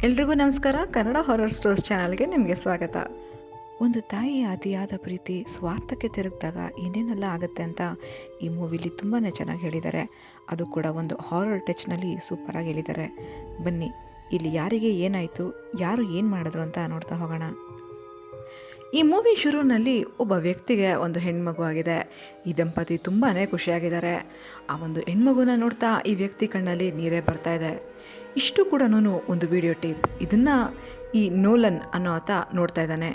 ಎಲ್ರಿಗೂ ನಮಸ್ಕಾರ. Kannada horror stores ಚಾನಲ್ಗೆ ನಿಮಗೆ ಸ್ವಾಗತ. ಒಂದು ತಾಯಿಯ ಅತಿಯಾದ ಪ್ರೀತಿ ಸ್ವಾರ್ಥಕ್ಕೆ ತಿರುಗಿದಾಗ ಏನೇನೆಲ್ಲ ಆಗುತ್ತೆ ಅಂತ ಈ ಮೂವಿಲಿ ತುಂಬಾ ಚೆನ್ನಾಗಿ ಹೇಳಿದ್ದಾರೆ. ಅದು ಕೂಡ ಒಂದು ಹಾರರ್ ಟಚ್ನಲ್ಲಿ ಸೂಪರಾಗಿ ಹೇಳಿದ್ದಾರೆ. ಬನ್ನಿ, ಇಲ್ಲಿ ಯಾರಿಗೆ ಏನಾಯಿತು, ಯಾರು ಏನು ಮಾಡಿದ್ರು ಅಂತ ನೋಡ್ತಾ ಹೋಗೋಣ. ಈ ಮೂವಿ ಶುರುವಿನಲ್ಲಿ ಒಬ್ಬ ವ್ಯಕ್ತಿಗೆ ಒಂದು ಹೆಣ್ಮಗು ಆಗಿದೆ. ಈ ದಂಪತಿ ತುಂಬಾ ಖುಷಿಯಾಗಿದ್ದಾರೆ. ಆ ಒಂದು ಹೆಣ್ಮಗುನ ನೋಡ್ತಾ ಈ ವ್ಯಕ್ತಿ ಕಣ್ಣಲ್ಲಿ ನೀರೇ ಬರ್ತಾ ಇದೆ. ಇಷ್ಟು ಕೂಡ ಒಂದು ವಿಡಿಯೋ ಟೇಪ್, ಇದನ್ನು ಈ ನೋಲನ್ ಅನ್ನೋ ಆತ ನೋಡ್ತಾ ಇದ್ದಾನೆ.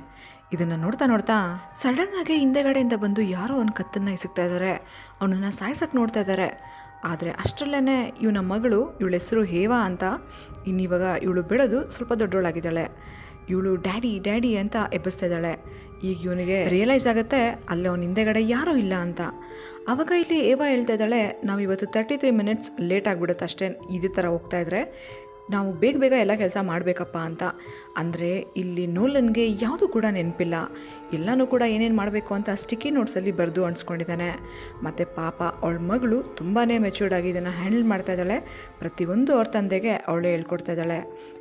ಇದನ್ನು ನೋಡ್ತಾ ನೋಡ್ತಾ ಸಡನ್ನಾಗಿ ಹಿಂದೆಗಡೆಯಿಂದ ಬಂದು ಯಾರೋ ಒಂದು ಕತ್ತನ್ನು ಇಸಿಕ್ತಾ ಇದ್ದಾರೆ. ಅವನನ್ನು ಸಾಯಿಸಕ್ಕೆ ನೋಡ್ತಾ ಇದ್ದಾರೆ. ಆದರೆ ಅಷ್ಟರಲ್ಲೇ ಇವನ ಮಗಳು, ಇವಳ ಹೆಸರು ಹೇವಾ ಅಂತ, ಇನ್ನಿವಾಗ ಇವಳು ಬೆಳೆದು ಸ್ವಲ್ಪ ದೊಡ್ಡವಳಾಗಿದ್ದಾಳೆ. ಇವಳು ಡ್ಯಾಡಿ ಡ್ಯಾಡಿ ಅಂತ ಎಬ್ಬಿಸ್ತಾ ಇದ್ದಾಳೆ. ಈಗ ಇವನಿಗೆ ರಿಯಲೈಸ್ ಆಗುತ್ತೆ ಅಲ್ಲೇ ಅವನ ಹಿಂದೆಗಡೆ ಯಾರೂ ಇಲ್ಲ ಅಂತ. ಆವಾಗ ಇಲ್ಲಿ ಏವಾ ಹೇಳ್ತಾ ಇದ್ದಾಳೆ, ನಾವು ಇವತ್ತು 33 ಮಿನಿಟ್ಸ್ ಲೇಟ್ ಆಗಿಬಿಡುತ್ತೆ ಅಷ್ಟೇ, ಇದೇ ಥರ ಹೋಗ್ತಾ ಇದ್ರೆ ನಾವು ಬೇಗ ಬೇಗ ಎಲ್ಲ ಕೆಲಸ ಮಾಡಬೇಕಪ್ಪ ಅಂತ. ಅಂದರೆ ಇಲ್ಲಿ ನೋಲನ್ಗೆ ಯಾವುದೂ ಕೂಡ ನೆನಪಿಲ್ಲ. ಎಲ್ಲನೂ ಕೂಡ ಏನೇನು ಮಾಡಬೇಕು ಅಂತ ಸ್ಟಿಕ್ಕಿ ನೋಟ್ಸಲ್ಲಿ ಬರೆದು ಅಂಟಿಸ್ಕೊಂಡಿದ್ದಾನೆ. ಮತ್ತು ಪಾಪ ಅವಳ ಮಗಳು ತುಂಬಾ ಮೆಚ್ಯೂರ್ಡ್ ಆಗಿ ಇದನ್ನು ಹ್ಯಾಂಡಲ್ ಮಾಡ್ತಾ ಇದ್ದಾಳೆ. ಪ್ರತಿಯೊಂದು ಅವ್ರ ತಂದೆಗೆ ಅವಳೇ ಹೇಳ್ಕೊಡ್ತಾ ಇದ್ದಾಳೆ.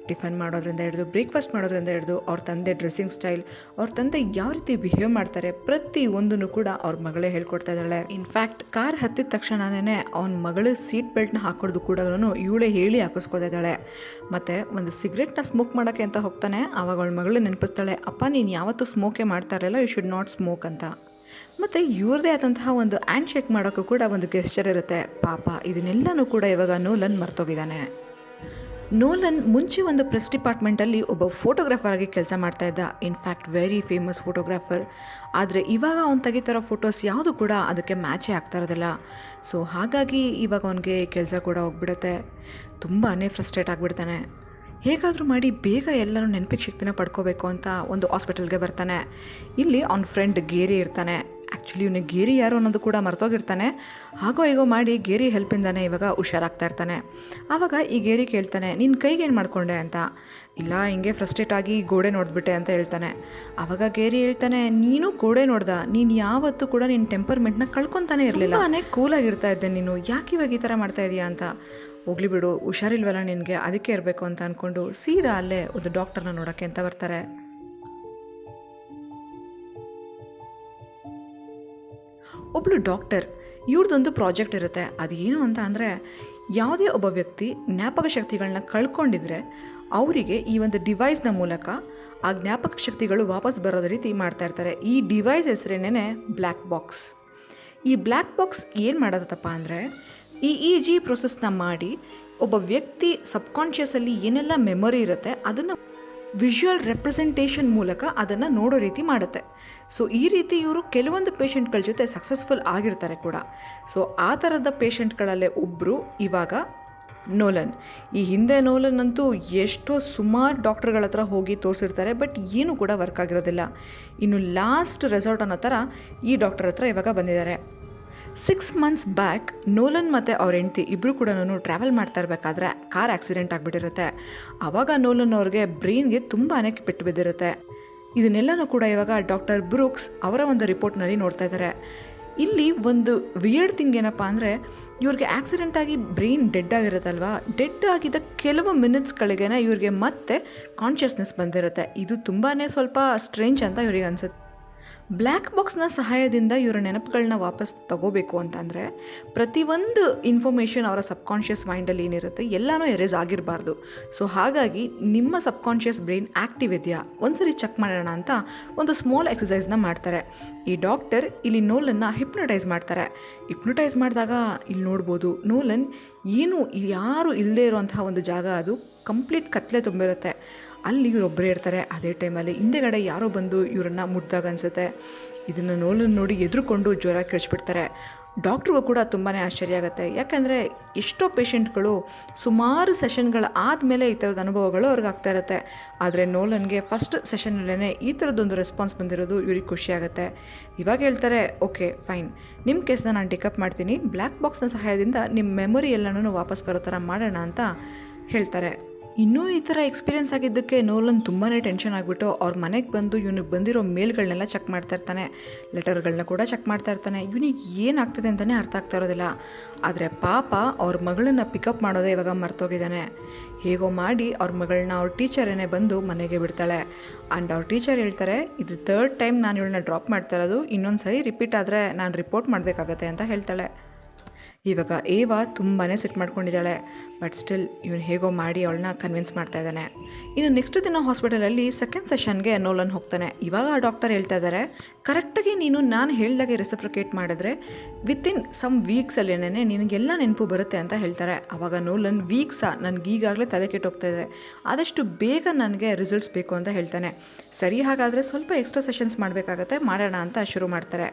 ಟಿಫನ್ ಮಾಡೋದ್ರಿಂದ ಹಿಡಿದು ಬ್ರೇಕ್ಫಾಸ್ಟ್ ಮಾಡೋದ್ರಿಂದ ಹಿಡಿದು ಅವ್ರ ತಂದೆ ಡ್ರೆಸ್ಸಿಂಗ್ ಸ್ಟೈಲ್, ಅವ್ರ ತಂದೆ ಯಾವ ರೀತಿ ಬಿಹೇವ್ ಮಾಡ್ತಾರೆ, ಪ್ರತಿಯೊಂದನ್ನು ಕೂಡ ಅವ್ರ ಮಗಳೇ ಹೇಳ್ಕೊಡ್ತಾ ಇದ್ದಾಳೆ. ಇನ್ಫ್ಯಾಕ್ಟ್ ಕಾರ್ ಹತ್ತಿದ ತಕ್ಷಣನೇ ಅವನ ಮಗಳು ಸೀಟ್ ಬೆಲ್ಟ್ನ ಹಾಕೋದು ಕೂಡ ಇವಳೇ ಹೇಳಿ ಹಾಕಿಸ್ಕೊತಾ ಇದ್ದಾಳೆ. ಮತ್ತು ಒಂದು ಸಿಗರೆಟ್ನ ಸ್ಮೋಕ್ ಮಾಡೋಕ್ಕೆ ಅಂತ ಹೋಗ್ತಾನೆ. ಆವಾಗ ಅವಳ ಮಗಳು ನೆನಪಿಸ್ತಾಳೆ, ಅಪ್ಪ ನೀನು ಯಾವತ್ತೂ ಸ್ಮೋಕೇ ಮಾಡ್ತಾ ಇರಲಿಲ್ಲ, ಯು ಶುಡ್ ನಾಟ್ ಸ್ಮೋಕ್ ಅಂತ. ಮತ್ತು ಇವ್ರದೇ ಆದಂತಹ ಒಂದು ಹ್ಯಾಂಡ್ ಶೇಕ್ ಮಾಡೋಕ್ಕೂ ಕೂಡ ಒಂದು ಗೆಸ್ಚರ್ ಇರುತ್ತೆ. ಪಾಪ ಇದನ್ನೆಲ್ಲನೂ ಕೂಡ ಇವಾಗ ನೋಲನ್ ಮರ್ತೋಗಿದ್ದಾನೆ. ನೋಲನ್ ಮುಂಚೆ ಒಂದು ಪ್ರೆಸ್ ಡಿಪಾರ್ಟ್ಮೆಂಟಲ್ಲಿ ಒಬ್ಬ ಫೋಟೋಗ್ರಾಫರ್ ಆಗಿ ಕೆಲಸ ಮಾಡ್ತಾ ಇದ್ದ. In fact very famous photographer. ಆದರೆ ಇವಾಗ ಅವ್ನು ತೆಗಿತಾರೋ ಫೋಟೋಸ್ ಯಾವುದು ಕೂಡ ಅದಕ್ಕೆ ಮ್ಯಾಚೇ ಆಗ್ತಾ ಇರೋದಿಲ್ಲ. ಸೊ ಹಾಗಾಗಿ ಇವಾಗ ಅವನಿಗೆ ಕೆಲಸ ಕೂಡ ಹೋಗ್ಬಿಡುತ್ತೆ. ತುಂಬಾ ಫ್ರಸ್ಟ್ರೇಟ್ ಆಗಿಬಿಡ್ತಾನೆ. ಹೇಗಾದರೂ ಮಾಡಿ ಬೇಗ ಎಲ್ಲರೂ ನೆನಪಿಗೆ ಶಕ್ತಿನ ಪಡ್ಕೋಬೇಕು ಅಂತ ಒಂದು ಹಾಸ್ಪಿಟಲ್ಗೆ ಬರ್ತಾನೆ. ಇಲ್ಲಿ ಅವ್ನ ಫ್ರೆಂಡ್ ಗೇರಿ ಇರ್ತಾನೆ. ಆ್ಯಕ್ಚುಲಿ ಇವನಿಗೆ ಗೇರಿ ಯಾರು ಅನ್ನೋದು ಕೂಡ ಮರ್ತೋಗಿರ್ತಾನೆ. ಹಾಗೋ ಹೀಗೋ ಮಾಡಿ ಗೇರಿ ಹೆಲ್ಪಿಂದಾನೆ ಇವಾಗ ಹುಷಾರಾಗ್ತಾ ಇರ್ತಾನೆ. ಆವಾಗ ಈ ಗೇರಿ ಕೇಳ್ತಾನೆ, ನಿನ್ನ ಕೈಗೆ ಏನು ಮಾಡ್ಕೊಂಡೆ ಅಂತ. ಇಲ್ಲ, ಹಿಂಗೆ ಫ್ರಸ್ಟ್ರೇಟ್ ಆಗಿ ಗೋಡೆ ನೋಡಿಬಿಟ್ಟೆ ಅಂತ ಹೇಳ್ತಾನೆ. ಆವಾಗ ಗೇರಿ ಹೇಳ್ತಾನೆ, ನೀನು ಗೋಡೆ ನೋಡ್ದ, ನೀನು ಯಾವತ್ತೂ ಕೂಡ ನಿನ್ನ ಟೆಂಪರ್ಮೆಂಟ್ನ ಕಳ್ಕೊತಾನೆ ಇರಲಿಲ್ಲ, ನಾನೇ ಕೂಲಾಗಿರ್ತಾ ಇದ್ದೆ, ನೀನು ಯಾಕೆ ಇವಾಗ ಈ ಥರ ಮಾಡ್ತಾ ಇದೀಯಾ ಅಂತ. ಹೋಗ್ಲಿ ಬಿಡು, ಹುಷಾರಿಲ್ವಲ್ಲ ನಿನಗೆ, ಅದಕ್ಕೆ ಇರಬೇಕು ಅಂತ ಅಂದ್ಕೊಂಡು ಸೀದಾ ಅಲ್ಲೇ ಒಂದು ಡಾಕ್ಟರ್ನ ನೋಡೋಕ್ಕೆ ಅಂತ ಬರ್ತಾರೆ. ಒಬ್ಬಳು ಡಾಕ್ಟರ್, ಇವ್ರದ್ದೊಂದು ಪ್ರಾಜೆಕ್ಟ್ ಇರುತ್ತೆ. ಅದು ಏನು ಅಂತ ಅಂದರೆ, ಯಾವುದೇ ಒಬ್ಬ ವ್ಯಕ್ತಿ ಜ್ಞಾಪಕ ಶಕ್ತಿಗಳನ್ನ ಕಳ್ಕೊಂಡಿದ್ರೆ ಅವರಿಗೆ ಈ ಒಂದು ಡಿವೈಸ್ನ ಮೂಲಕ ಆ ಜ್ಞಾಪಕ ಶಕ್ತಿಗಳು ವಾಪಸ್ ಬರೋದ ರೀತಿ ಮಾಡ್ತಾ ಇರ್ತಾರೆ. ಈ ಡಿವೈಸ್ ಹೆಸರೇನೇ ಬ್ಲ್ಯಾಕ್ ಬಾಕ್ಸ್. ಈ ಬ್ಲ್ಯಾಕ್ ಬಾಕ್ಸ್ ಏನು ಮಾಡೋದಪ್ಪ ಅಂದರೆ, EEG ಪ್ರೊಸೆಸ್ನ ಮಾಡಿ ಒಬ್ಬ ವ್ಯಕ್ತಿ ಸಬ್ಕಾನ್ಷಿಯಸಲ್ಲಿ ಏನೆಲ್ಲ ಮೆಮೊರಿ ಇರುತ್ತೆ ಅದನ್ನು ವಿಜುವಲ್ ರೆಪ್ರೆಸೆಂಟೇಷನ್ ಮೂಲಕ ಅದನ್ನು ನೋಡೋ ರೀತಿ ಮಾಡುತ್ತೆ. ಸೊ ಈ ರೀತಿ ಇವರು ಕೆಲವೊಂದು ಪೇಷಂಟ್ಗಳ ಜೊತೆ ಸಕ್ಸಸ್ಫುಲ್ ಆಗಿರ್ತಾರೆ ಕೂಡ. ಸೊ ಆ ಥರದ ಪೇಷಂಟ್ಗಳಲ್ಲೇ ಒಬ್ಬರು ಇವಾಗ ನೋಲನ್. ಈ ಹಿಂದೆ ನೋಲನ್ ಅಂತೂ ಎಷ್ಟೋ ಸುಮಾರು ಡಾಕ್ಟರ್ಗಳ ಹತ್ರ ಹೋಗಿ ತೋರಿಸಿರ್ತಾರೆ, ಬಟ್ ಏನೂ ಕೂಡ ವರ್ಕ್ ಆಗಿರೋದಿಲ್ಲ. ಇನ್ನು ಲಾಸ್ಟ್ ರೆಸಾರ್ಟ್ ಅನ್ನೋ ಥರ ಈ ಡಾಕ್ಟರ್ ಹತ್ರ ಇವಾಗ ಬಂದಿದ್ದಾರೆ. 6 months ಬ್ಯಾಕ್ ನೋಲನ್ ಮತ್ತು ಅವ್ರ ಹೆಂಡತಿ ಇಬ್ಬರು ಕೂಡ ಟ್ರಾವೆಲ್ ಮಾಡ್ತಾ ಇರಬೇಕಾದ್ರೆ ಕಾರ್ ಆಕ್ಸಿಡೆಂಟ್ ಆಗಿಬಿಟ್ಟಿರುತ್ತೆ. ಆವಾಗ ನೋಲನ್ ಅವ್ರಿಗೆ ಬ್ರೈನ್ಗೆ ತುಂಬಾ ಪೆಟ್ಟು ಬಿದ್ದಿರುತ್ತೆ. ಇದನ್ನೆಲ್ಲನೂ ಕೂಡ ಇವಾಗ ಡಾಕ್ಟರ್ ಬ್ರೂಕ್ಸ್ ಅವರ ಒಂದು ರಿಪೋರ್ಟ್ನಲ್ಲಿ ನೋಡ್ತಾ ಇದ್ದಾರೆ. ಇಲ್ಲಿ ಒಂದು ವಿಯರ್ಡ್ ಥಿಂಗ್ ಏನಪ್ಪ ಅಂದರೆ, ಇವ್ರಿಗೆ ಆಕ್ಸಿಡೆಂಟ್ ಆಗಿ ಬ್ರೈನ್ ಡೆಡ್ ಆಗಿರುತ್ತಲ್ವ, ಡೆಡ್ ಆಗಿದ್ದ ಕೆಲವು ಮಿನಿಟ್ಸ್ಗಳಿಗೇನೆ ಇವ್ರಿಗೆ ಮತ್ತೆ ಕಾನ್ಷಿಯಸ್ನೆಸ್ ಬಂದಿರುತ್ತೆ. ಇದು ತುಂಬಾ ಸ್ವಲ್ಪ ಸ್ಟ್ರೇಂಜ್ ಅಂತ ಇವ್ರಿಗೆ ಅನಿಸುತ್ತೆ. ಬ್ಲ್ಯಾಕ್ ಬಾಕ್ಸ್ನ ಸಹಾಯದಿಂದ ಇವರ ನೆನಪುಗಳನ್ನ ವಾಪಸ್ ತಗೋಬೇಕು ಅಂತಂದರೆ ಪ್ರತಿಯೊಂದು ಇನ್ಫಾರ್ಮೇಷನ್ ಅವರ ಸಬ್ಕಾನ್ಷಿಯಸ್ ಮೈಂಡಲ್ಲಿ ಏನಿರುತ್ತೆ ಎಲ್ಲನೂ ಎರೇಸ್ ಆಗಿರಬಾರ್ದು. ಸೊ ಹಾಗಾಗಿ ನಿಮ್ಮ ಸಬ್ಕಾನ್ಷಿಯಸ್ ಬ್ರೈನ್ ಆ್ಯಕ್ಟಿವ್ ಇದೆಯಾ ಒಂದ್ಸರಿ ಚೆಕ್ ಮಾಡೋಣ ಅಂತ ಒಂದು ಸ್ಮಾಲ್ ಎಕ್ಸಸೈಸ್ನ ಮಾಡ್ತಾರೆ. ಈ ಡಾಕ್ಟರ್ ಇಲ್ಲಿ ನೋಲನ್ನ ಹಿಪ್ನೋಟೈಸ್ ಮಾಡ್ತಾರೆ. ಹಿಪ್ನೋಟೈಸ್ ಮಾಡಿದಾಗ ಇಲ್ಲಿ ನೋಡ್ಬೋದು, ನೋಲನ್ ಏನು ಯಾರು ಇಲ್ಲದೆ ಇರುವಂತಹ ಒಂದು ಜಾಗ, ಅದು ಕಂಪ್ಲೀಟ್ ಕತ್ಲೆ ತುಂಬಿರುತ್ತೆ. ಅಲ್ಲಿ ಇವರೊಬ್ಬರೇ ಇರ್ತಾರೆ. ಅದೇ ಟೈಮಲ್ಲಿ ಹಿಂದೆಗಡೆ ಯಾರೋ ಬಂದು ಇವರನ್ನು ಮುಟ್ಟಿದಾಗ ಅನಿಸುತ್ತೆ. ಇದನ್ನು ನೋಲನ್ ನೋಡಿ ಎದುರುಕೊಂಡು ಜ್ವರ ಕಿರಿಚ್ಬಿಡ್ತಾರೆ. ಡಾಕ್ಟ್ರಿಗೂ ಕೂಡ ತುಂಬಾ ಆಶ್ಚರ್ಯ ಆಗುತ್ತೆ. ಯಾಕಂದರೆ ಎಷ್ಟೋ ಪೇಷಂಟ್ಗಳು ಸುಮಾರು ಸೆಷನ್ಗಳ ಆದಮೇಲೆ ಈ ಥರದ ಅನುಭವಗಳು ಅವ್ರಿಗೆ ಆಗ್ತಾ ಇರುತ್ತೆ. ಆದರೆ ನೋಲನ್ಗೆ ಫಸ್ಟ್ ಸೆಷನ್ನಲ್ಲೇ ಈ ಥರದ್ದೊಂದು ರೆಸ್ಪಾನ್ಸ್ ಬಂದಿರೋದು ಇವ್ರಿಗೆ ಖುಷಿಯಾಗುತ್ತೆ. ಇವಾಗ ಹೇಳ್ತಾರೆ, ಓಕೆ ಫೈನ್, ನಿಮ್ಮ ಕೇಸ್ನ ನಾನು ಟಿಕಪ್ ಮಾಡ್ತೀನಿ, ಬ್ಲ್ಯಾಕ್ ಬಾಕ್ಸ್ನ ಸಹಾಯದಿಂದ ನಿಮ್ಮ ಮೆಮೊರಿ ಎಲ್ಲನೂ ವಾಪಸ್ ಬರೋ ಥರ ಮಾಡೋಣ ಅಂತ ಹೇಳ್ತಾರೆ. ಇನ್ನೂ ಈ ಥರ ಎಕ್ಸ್ಪೀರಿಯೆನ್ಸ್ ಆಗಿದ್ದಕ್ಕೆ ನೋಲನ್ ತುಂಬಾ ಟೆನ್ಷನ್ ಆಗಿಬಿಟ್ಟು ಅವ್ರ ಮನೆಗೆ ಬಂದು ಇವನಿಗೆ ಬಂದಿರೋ ಮೇಲ್ಗಳನ್ನೆಲ್ಲ ಚೆಕ್ ಮಾಡ್ತಾ ಇರ್ತಾನೆ, ಲೆಟರ್ಗಳನ್ನ ಕೂಡ ಚೆಕ್ ಮಾಡ್ತಾ ಇರ್ತಾನೆ. ಇವನಿಗೆ ಏನಾಗ್ತದೆ ಅಂತಲೇ ಅರ್ಥ ಆಗ್ತಾ ಇರೋದಿಲ್ಲ. ಆದರೆ ಪಾಪ ಅವ್ರ ಮಗಳನ್ನ ಪಿಕಪ್ ಮಾಡೋದೇ ಇವಾಗ ಮರ್ತೋಗಿದ್ದಾನೆ. ಹೇಗೋ ಮಾಡಿ ಅವ್ರ ಮಗಳನ್ನ ಅವ್ರ ಟೀಚರೇನೆ ಬಂದು ಮನೆಗೆ ಬಿಡ್ತಾಳೆ. ಆ್ಯಂಡ್ ಅವ್ರ ಟೀಚರ್ ಹೇಳ್ತಾರೆ, ಇದು 3rd ಟೈಮ್ ನಾನು ಇವಳನ್ನ ಡ್ರಾಪ್ ಮಾಡ್ತಾ ಇರೋದು, ಇನ್ನೊಂದು ಸರಿ ರಿಪೀಟ್ ಆದರೆ ನಾನು ರಿಪೋರ್ಟ್ ಮಾಡಬೇಕಾಗತ್ತೆ ಅಂತ ಹೇಳ್ತಾಳೆ. ಇವಾಗ ಏವಾ ತುಂಬಾ ಸಿಟ್ಟು ಮಾಡ್ಕೊಂಡಿದ್ದಾಳೆ. ಬಟ್ ಸ್ಟಿಲ್ ಇವನು ಹೇಗೋ ಮಾಡಿ ಅವಳನ್ನ ಕನ್ವಿನ್ಸ್ ಮಾಡ್ತಾ ಇದ್ದಾನೆ. ಇನ್ನು ನೆಕ್ಸ್ಟ್ ದಿನ ಹಾಸ್ಪಿಟಲಲ್ಲಿ ಸೆಕೆಂಡ್ ಸೆಷನ್ಗೆ ನೋಲನ್ ಹೋಗ್ತಾನೆ. ಇವಾಗ ಆ ಡಾಕ್ಟರ್ ಹೇಳ್ತಾ ಇದ್ದಾರೆ, ಕರೆಕ್ಟಾಗಿ ನೀನು ನಾನು ಹೇಳ್ದಾಗೆ ರೆಸಿಪ್ರಿಕೇಟ್ ಮಾಡಿದ್ರೆ ವಿತಿನ್ ಸಮ್ ವೀಕ್ಸಲ್ಲೇನೇ ನಿನಗೆಲ್ಲ ನೆನಪು ಬರುತ್ತೆ ಅಂತ ಹೇಳ್ತಾರೆ. ಆವಾಗ ನೋಲನ್ ವೀಕ್ಸಾ, ನನಗೀಗಾಗಲೇ ತಲೆ ಕೆಟ್ಟೋಗ್ತಾ ಇದೆ, ಆದಷ್ಟು ಬೇಗ ನನಗೆ ರಿಸಲ್ಟ್ಸ್ ಬೇಕು ಅಂತ ಹೇಳ್ತಾನೆ. ಸರಿ, ಹಾಗಾದರೆ ಸ್ವಲ್ಪ ಎಕ್ಸ್ಟ್ರಾ ಸೆಷನ್ಸ್ ಮಾಡಬೇಕಾಗತ್ತೆ, ಮಾಡೋಣ ಅಂತ ಶುರು ಮಾಡ್ತಾರೆ.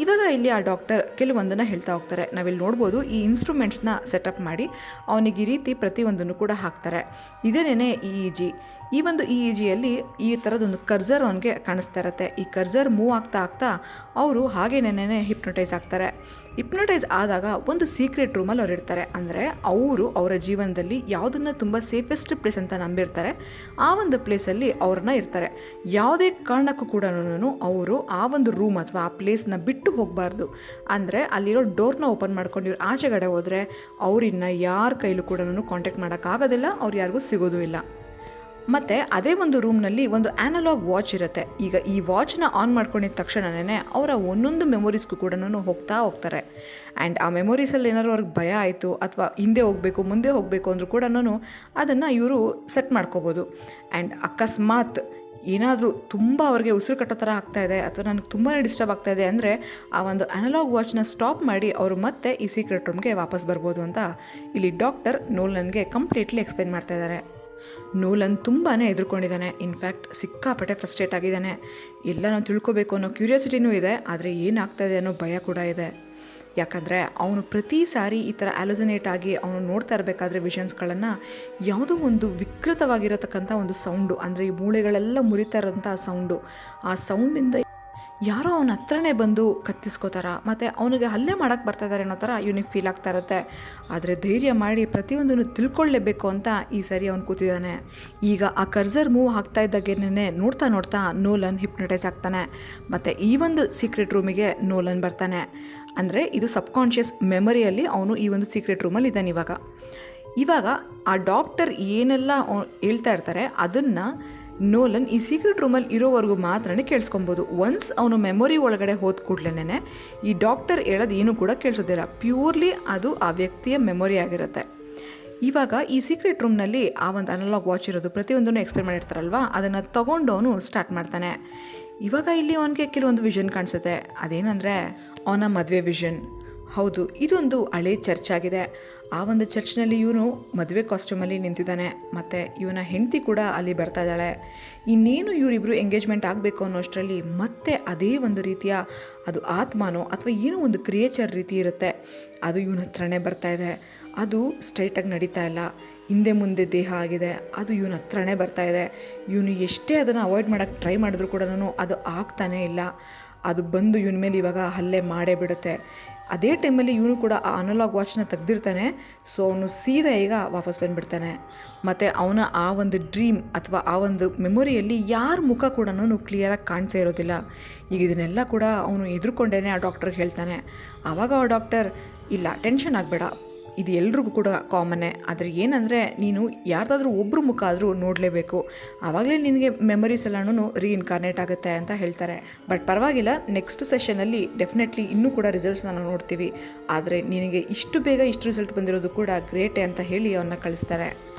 ಇವಾಗ ಇಲ್ಲಿ ಆ ಡಾಕ್ಟರ್ ಕೆಲವೊಂದನ್ನು ಹೇಳ್ತಾ ಹೋಗ್ತಾರೆ. ನಾವಿಲ್ಲಿ ನೋಡ್ಬೋದು, ಈ ಇನ್ಸ್ಟ್ರೂಮೆಂಟ್ಸ್ನ ಸೆಟಪ್ ಮಾಡಿ ಅವನಿಗೆ ಈ ರೀತಿ ಪ್ರತಿಯೊಂದನ್ನು ಕೂಡ ಹಾಕ್ತಾರೆ. ಇದೇನೇ EEG. ಈ ಒಂದು EEGಯಲ್ಲಿ ಈ ಥರದೊಂದು ಕರ್ಸರ್ ಅವನಿಗೆ ಕಾಣಿಸ್ತಾ ಇರುತ್ತೆ. ಈ ಕರ್ಸರ್ ಮೂವ್ ಆಗ್ತಾ ಆಗ್ತಾ ಅವರು ಹಾಗೇನೇನೆ ಹಿಪ್ನೋಟೈಸ್ ಆಗ್ತಾರೆ. ಹಿಪ್ನೋಟೈಸ್ ಆದಾಗ ಒಂದು ಸೀಕ್ರೆಟ್ ರೂಮಲ್ಲಿ ಅವ್ರು ಇರ್ತಾರೆ. ಅಂದರೆ ಅವರು ಅವರ ಜೀವನದಲ್ಲಿ ಯಾವುದನ್ನು ತುಂಬ ಸೇಫೆಸ್ಟ್ ಪ್ಲೇಸ್ ಅಂತ ನಂಬಿರ್ತಾರೆ, ಆ ಒಂದು ಪ್ಲೇಸಲ್ಲಿ ಅವ್ರನ್ನ ಇರ್ತಾರೆ. ಯಾವುದೇ ಕಾರಣಕ್ಕೂ ಕೂಡ ಅವರು ಆ ಒಂದು ರೂಮ್ ಅಥವಾ ಆ ಪ್ಲೇಸ್ನ ಬಿಟ್ಟು ಹೋಗಬಾರ್ದು. ಅಂದರೆ ಅಲ್ಲಿರೋ ಡೋರ್ನ ಓಪನ್ ಮಾಡ್ಕೊಂಡು ಇವ್ರು ಆಚೆಗಡೆ ಹೋದರೆ ಅವ್ರನ್ನ ಯಾರ ಕೈಲೂ ಕೂಡ ಕಾಂಟ್ಯಾಕ್ಟ್ ಮಾಡೋಕ್ಕಾಗೋದಿಲ್ಲ, ಅವ್ರು ಯಾರಿಗೂ ಸಿಗೋದು ಇಲ್ಲ. ಮತ್ತು ಅದೇ ಒಂದು ರೂಮ್ನಲ್ಲಿ ಒಂದು ಆ್ಯನಲಾಗ್ ವಾಚ್ ಇರುತ್ತೆ. ಈಗ ಈ ವಾಚ್ನ ಆನ್ ಮಾಡ್ಕೊಂಡಿದ್ದ ತಕ್ಷಣವೇ ಅವರ ಒಂದೊಂದು ಮೆಮೊರೀಸ್ಗೂ ಕೂಡ ಹೋಗ್ತಾರೆ. ಆ್ಯಂಡ್ ಆ ಮೆಮೊರೀಸಲ್ಲಿ ಏನಾದ್ರು ಅವ್ರಿಗೆ ಭಯ ಆಯಿತು ಅಥವಾ ಹಿಂದೆ ಹೋಗಬೇಕು ಮುಂದೆ ಹೋಗಬೇಕು ಅಂದರೂ ಕೂಡ ಅದನ್ನು ಇವರು ಸೆಟ್ ಮಾಡ್ಕೋಬೋದು. ಆ್ಯಂಡ್ ಅಕಸ್ಮಾತ್ ಏನಾದರೂ ತುಂಬ ಅವ್ರಿಗೆ ಉಸಿರು ಕಟ್ಟೋ ಥರ ಆಗ್ತಾಯಿದೆ ಅಥವಾ ನನಗೆ ತುಂಬಾ ಡಿಸ್ಟರ್ಬ್ ಆಗ್ತಾಯಿದೆ ಅಂದರೆ ಆ ಒಂದು ಅನಲಾಗ್ ವಾಚ್ನ ಸ್ಟಾಪ್ ಮಾಡಿ ಅವರು ಮತ್ತೆ ಈ ಸೀಕ್ರೆಟ್ ರೂಮ್ಗೆ ವಾಪಸ್ ಬರ್ಬೋದು ಅಂತ ಇಲ್ಲಿ ಡಾಕ್ಟರ್ ನೋಲನ್ಗೆ ಕಂಪ್ಲೀಟ್ಲಿ ಎಕ್ಸ್ಪ್ಲೇನ್ ಮಾಡ್ತಾ ಇದ್ದಾರೆ. ನೋಲನ್ ತುಂಬಾ ಹೆದರ್ಕೊಂಡಿದ್ದಾನೆ. ಇನ್ಫ್ಯಾಕ್ಟ್ ಸಿಕ್ಕಾಪಟ್ಟೆ ಫ್ರಸ್ಟ್ರೇಟ್ ಆಗಿದ್ದಾನೆ. ಎಲ್ಲ ನಾವು ತಿಳ್ಕೊಬೇಕು ಅನ್ನೋ ಕ್ಯೂರಿಯಾಸಿಟಿನೂ ಇದೆ, ಆದರೆ ಏನಾಗ್ತಾಯಿದೆ ಅನ್ನೋ ಭಯ ಕೂಡ ಇದೆ. ಯಾಕಂದರೆ ಅವನು ಪ್ರತಿ ಸಾರಿ ಈ ಥರ ಆಲೋಸಿನೇಟ್ ಆಗಿ ಅವನು ನೋಡ್ತಾ ಇರಬೇಕಾದ್ರೆ ವಿಷನ್ಸ್ಗಳನ್ನು ಯಾವುದೋ ಒಂದು ವಿಕೃತವಾಗಿರತಕ್ಕಂಥ ಒಂದು ಸೌಂಡು, ಅಂದರೆ ಈ ಮೂಳೆಗಳೆಲ್ಲ ಮುರಿತಾ ಇರೋಂಥ ಸೌಂಡು, ಆ ಸೌಂಡಿಂದ ಯಾರೋ ಅವನ ಹತ್ರನೇ ಬಂದು ಕತ್ತಿಸ್ಕೋತಾರ ಮತ್ತು ಅವನಿಗೆ ಹಲ್ಲೆ ಮಾಡೋಕ್ಕೆ ಬರ್ತಾಯಿದ್ದಾರೆ ಅನ್ನೋ ಥರ ಇವನಿಗೆ ಫೀಲ್ ಆಗ್ತಾ ಇರುತ್ತೆ. ಆದರೆ ಧೈರ್ಯ ಮಾಡಿ ಪ್ರತಿಯೊಂದನ್ನು ತಿಳ್ಕೊಳ್ಳೇಬೇಕು ಅಂತ ಈ ಸರಿ ಅವನು ಕೂತಿದ್ದಾನೆ. ಈಗ ಆ ಕರ್ಸರ್ ಮೂವ್ ಆಗ್ತಾ ಇದ್ದಾಗೇನೆ ನೋಡ್ತಾ ನೋಡ್ತಾ ನೋಲನ್ ಹಿಪ್ನಟೈಸ್ ಆಗ್ತಾನೆ. ಮತ್ತು ಈ ಒಂದು ಸೀಕ್ರೆಟ್ ರೂಮಿಗೆ ನೋಲನ್ ಬರ್ತಾನೆ. ಅಂದರೆ ಇದು ಸಬ್ಕಾನ್ಷಿಯಸ್ ಮೆಮೊರಿಯಲ್ಲಿ ಅವನು ಈ ಒಂದು ಸೀಕ್ರೆಟ್ ರೂಮಲ್ಲಿ ಇದ್ದಾನೆ. ಇವಾಗ ಆ ಡಾಕ್ಟರ್ ಏನೆಲ್ಲ ಹೇಳ್ತಾ ಇರ್ತಾರೆ ಅದನ್ನು ನೋಲನ್ ಈ ಸೀಕ್ರೆಟ್ ರೂಮಲ್ಲಿ ಇರೋವರೆಗೂ ಮಾತ್ರನೇ ಕೇಳಿಸ್ಕೊಬೋದು. ಒನ್ಸ್ ಅವನು ಮೆಮೊರಿ ಒಳಗಡೆ ಹೋದ ಕೂಡಲೇ ಈ ಡಾಕ್ಟರ್ ಹೇಳೋದು ಏನೂ ಕೂಡ ಕೇಳಿಸೋದಿಲ್ಲ. ಪ್ಯೂರ್ಲಿ ಅದು ಆ ವ್ಯಕ್ತಿಯ ಮೆಮೊರಿ ಆಗಿರುತ್ತೆ. ಇವಾಗ ಈ ಸೀಕ್ರೆಟ್ ರೂಮ್ನಲ್ಲಿ ಆ ಒಂದು ಅನಲಾಗ್ ವಾಚ್ ಇರೋದು ಪ್ರತಿಯೊಂದನ್ನು ಎಕ್ಸ್ಪ್ಲೇನ್ ಮಾಡಿರ್ತಾರಲ್ವ, ಅದನ್ನು ತೊಗೊಂಡು ಅವನು ಸ್ಟಾರ್ಟ್ ಮಾಡ್ತಾನೆ. ಇವಾಗ ಇಲ್ಲಿ ಅವನಿಗೆ ಕೆಲವೊಂದು ವಿಷನ್ ಕಾಣಿಸುತ್ತೆ. ಅದೇನೆಂದರೆ ಅವನ ಮದುವೆ ವಿಷನ್. ಹೌದು, ಇದೊಂದು ಹಳೆ ಚರ್ಚ್ ಆಗಿದೆ. ಆ ಒಂದು ಚರ್ಚ್ನಲ್ಲಿ ಇವನು ಮದುವೆ ಕಾಸ್ಟ್ಯೂಮಲ್ಲಿ ನಿಂತಿದ್ದಾನೆ ಮತ್ತು ಇವನ ಹೆಂಡತಿ ಕೂಡ ಅಲ್ಲಿ ಬರ್ತಾ ಇದ್ದಾಳೆ. ಇನ್ನೇನು ಇವರಿಬ್ಬರು ಎಂಗೇಜ್ಮೆಂಟ್ ಆಗಬೇಕು ಅನ್ನೋಷ್ಟರಲ್ಲಿ ಮತ್ತೆ ಅದೇ ಒಂದು ರೀತಿಯ ಅದು ಆತ್ಮನೋ ಅಥವಾ ಏನೋ ಒಂದು ಕ್ರಿಯೇಚರ್ ರೀತಿ ಇರುತ್ತೆ, ಅದು ಇವನ ಹತ್ರನೇ ಬರ್ತಾ ಇದೆ. ಅದು ಸ್ಟ್ರೈಟಾಗಿ ನಡೀತಾ ಇಲ್ಲ, ಹಿಂದೆ ಮುಂದೆ ದೇಹ ಆಗಿದೆ, ಅದು ಇವನ ಹತ್ರನೇ ಬರ್ತಾ ಇದೆ. ಇವನು ಎಷ್ಟೇ ಅದನ್ನು ಅವಾಯ್ಡ್ ಮಾಡೋಕ್ಕೆ ಟ್ರೈ ಮಾಡಿದ್ರೂ ಕೂಡ ಅದು ಆಗ್ತಾನೇ ಇಲ್ಲ. ಅದು ಬಂದು ಇವನ ಮೇಲೆ ಇವಾಗ ಹಲ್ಲೆ ಮಾಡೇ ಬಿಡುತ್ತೆ. ಅದೇ ಟೈಮಲ್ಲಿ ಇವನು ಕೂಡ ಆ ಅನಲಾಗ್ ವಾಚ್ನ ತೆಗ್ದಿರ್ತಾನೆ. ಸೊ ಅವನು ಸೀದಾ ಈಗ ವಾಪಸ್ ಬಂದುಬಿಡ್ತಾನೆ. ಮತ್ತು ಅವನ ಆ ಒಂದು ಡ್ರೀಮ್ ಅಥವಾ ಆ ಒಂದು ಮೆಮೊರಿಯಲ್ಲಿ ಯಾರ ಮುಖ ಕೂಡ ಕ್ಲಿಯರಾಗಿ ಕಾಣಿಸೇ ಇರೋದಿಲ್ಲ. ಈಗ ಇದನ್ನೆಲ್ಲ ಕೂಡ ಅವನು ಎದುರ್ಕೊಂಡೇ ಆ ಡಾಕ್ಟ್ರಿಗೆ ಹೇಳ್ತಾನೆ. ಆವಾಗ ಆ ಡಾಕ್ಟರ್, ಇಲ್ಲ ಟೆನ್ಷನ್ ಆಗಬೇಡ, ಇದು ಎಲ್ರಿಗೂ ಕೂಡ ಕಾಮನ್ನೇ. ಆದರೆ ಏನಂದರೆ ನೀನು ಯಾರ್ದಾದ್ರೂ ಒಬ್ಬರು ಮುಖ ಆದರೂ ನೋಡಲೇಬೇಕು, ಆವಾಗಲೇ ನಿನಗೆ ಮೆಮೊರೀಸ್ ಎಲ್ಲನೂ ರೀಇನ್ಕಾರ್ನೇಟ್ ಆಗುತ್ತೆ ಅಂತ ಹೇಳ್ತಾರೆ. ಬಟ್ ಪರವಾಗಿಲ್ಲ, ನೆಕ್ಸ್ಟ್ ಸೆಷನಲ್ಲಿ ಡೆಫಿನೆಟ್ಲಿ ಇನ್ನೂ ಕೂಡ ರಿಸಲ್ಟ್ಸ್ನ ನಾವು ನೋಡ್ತೀವಿ. ಆದರೆ ನಿನಗೆ ಇಷ್ಟು ಬೇಗ ಇಷ್ಟು ರಿಸಲ್ಟ್ ಬಂದಿರೋದು ಕೂಡ ಗ್ರೇಟೇ ಅಂತ ಹೇಳಿ ಅವನ್ನ ಕಳಿಸ್ತಾರೆ.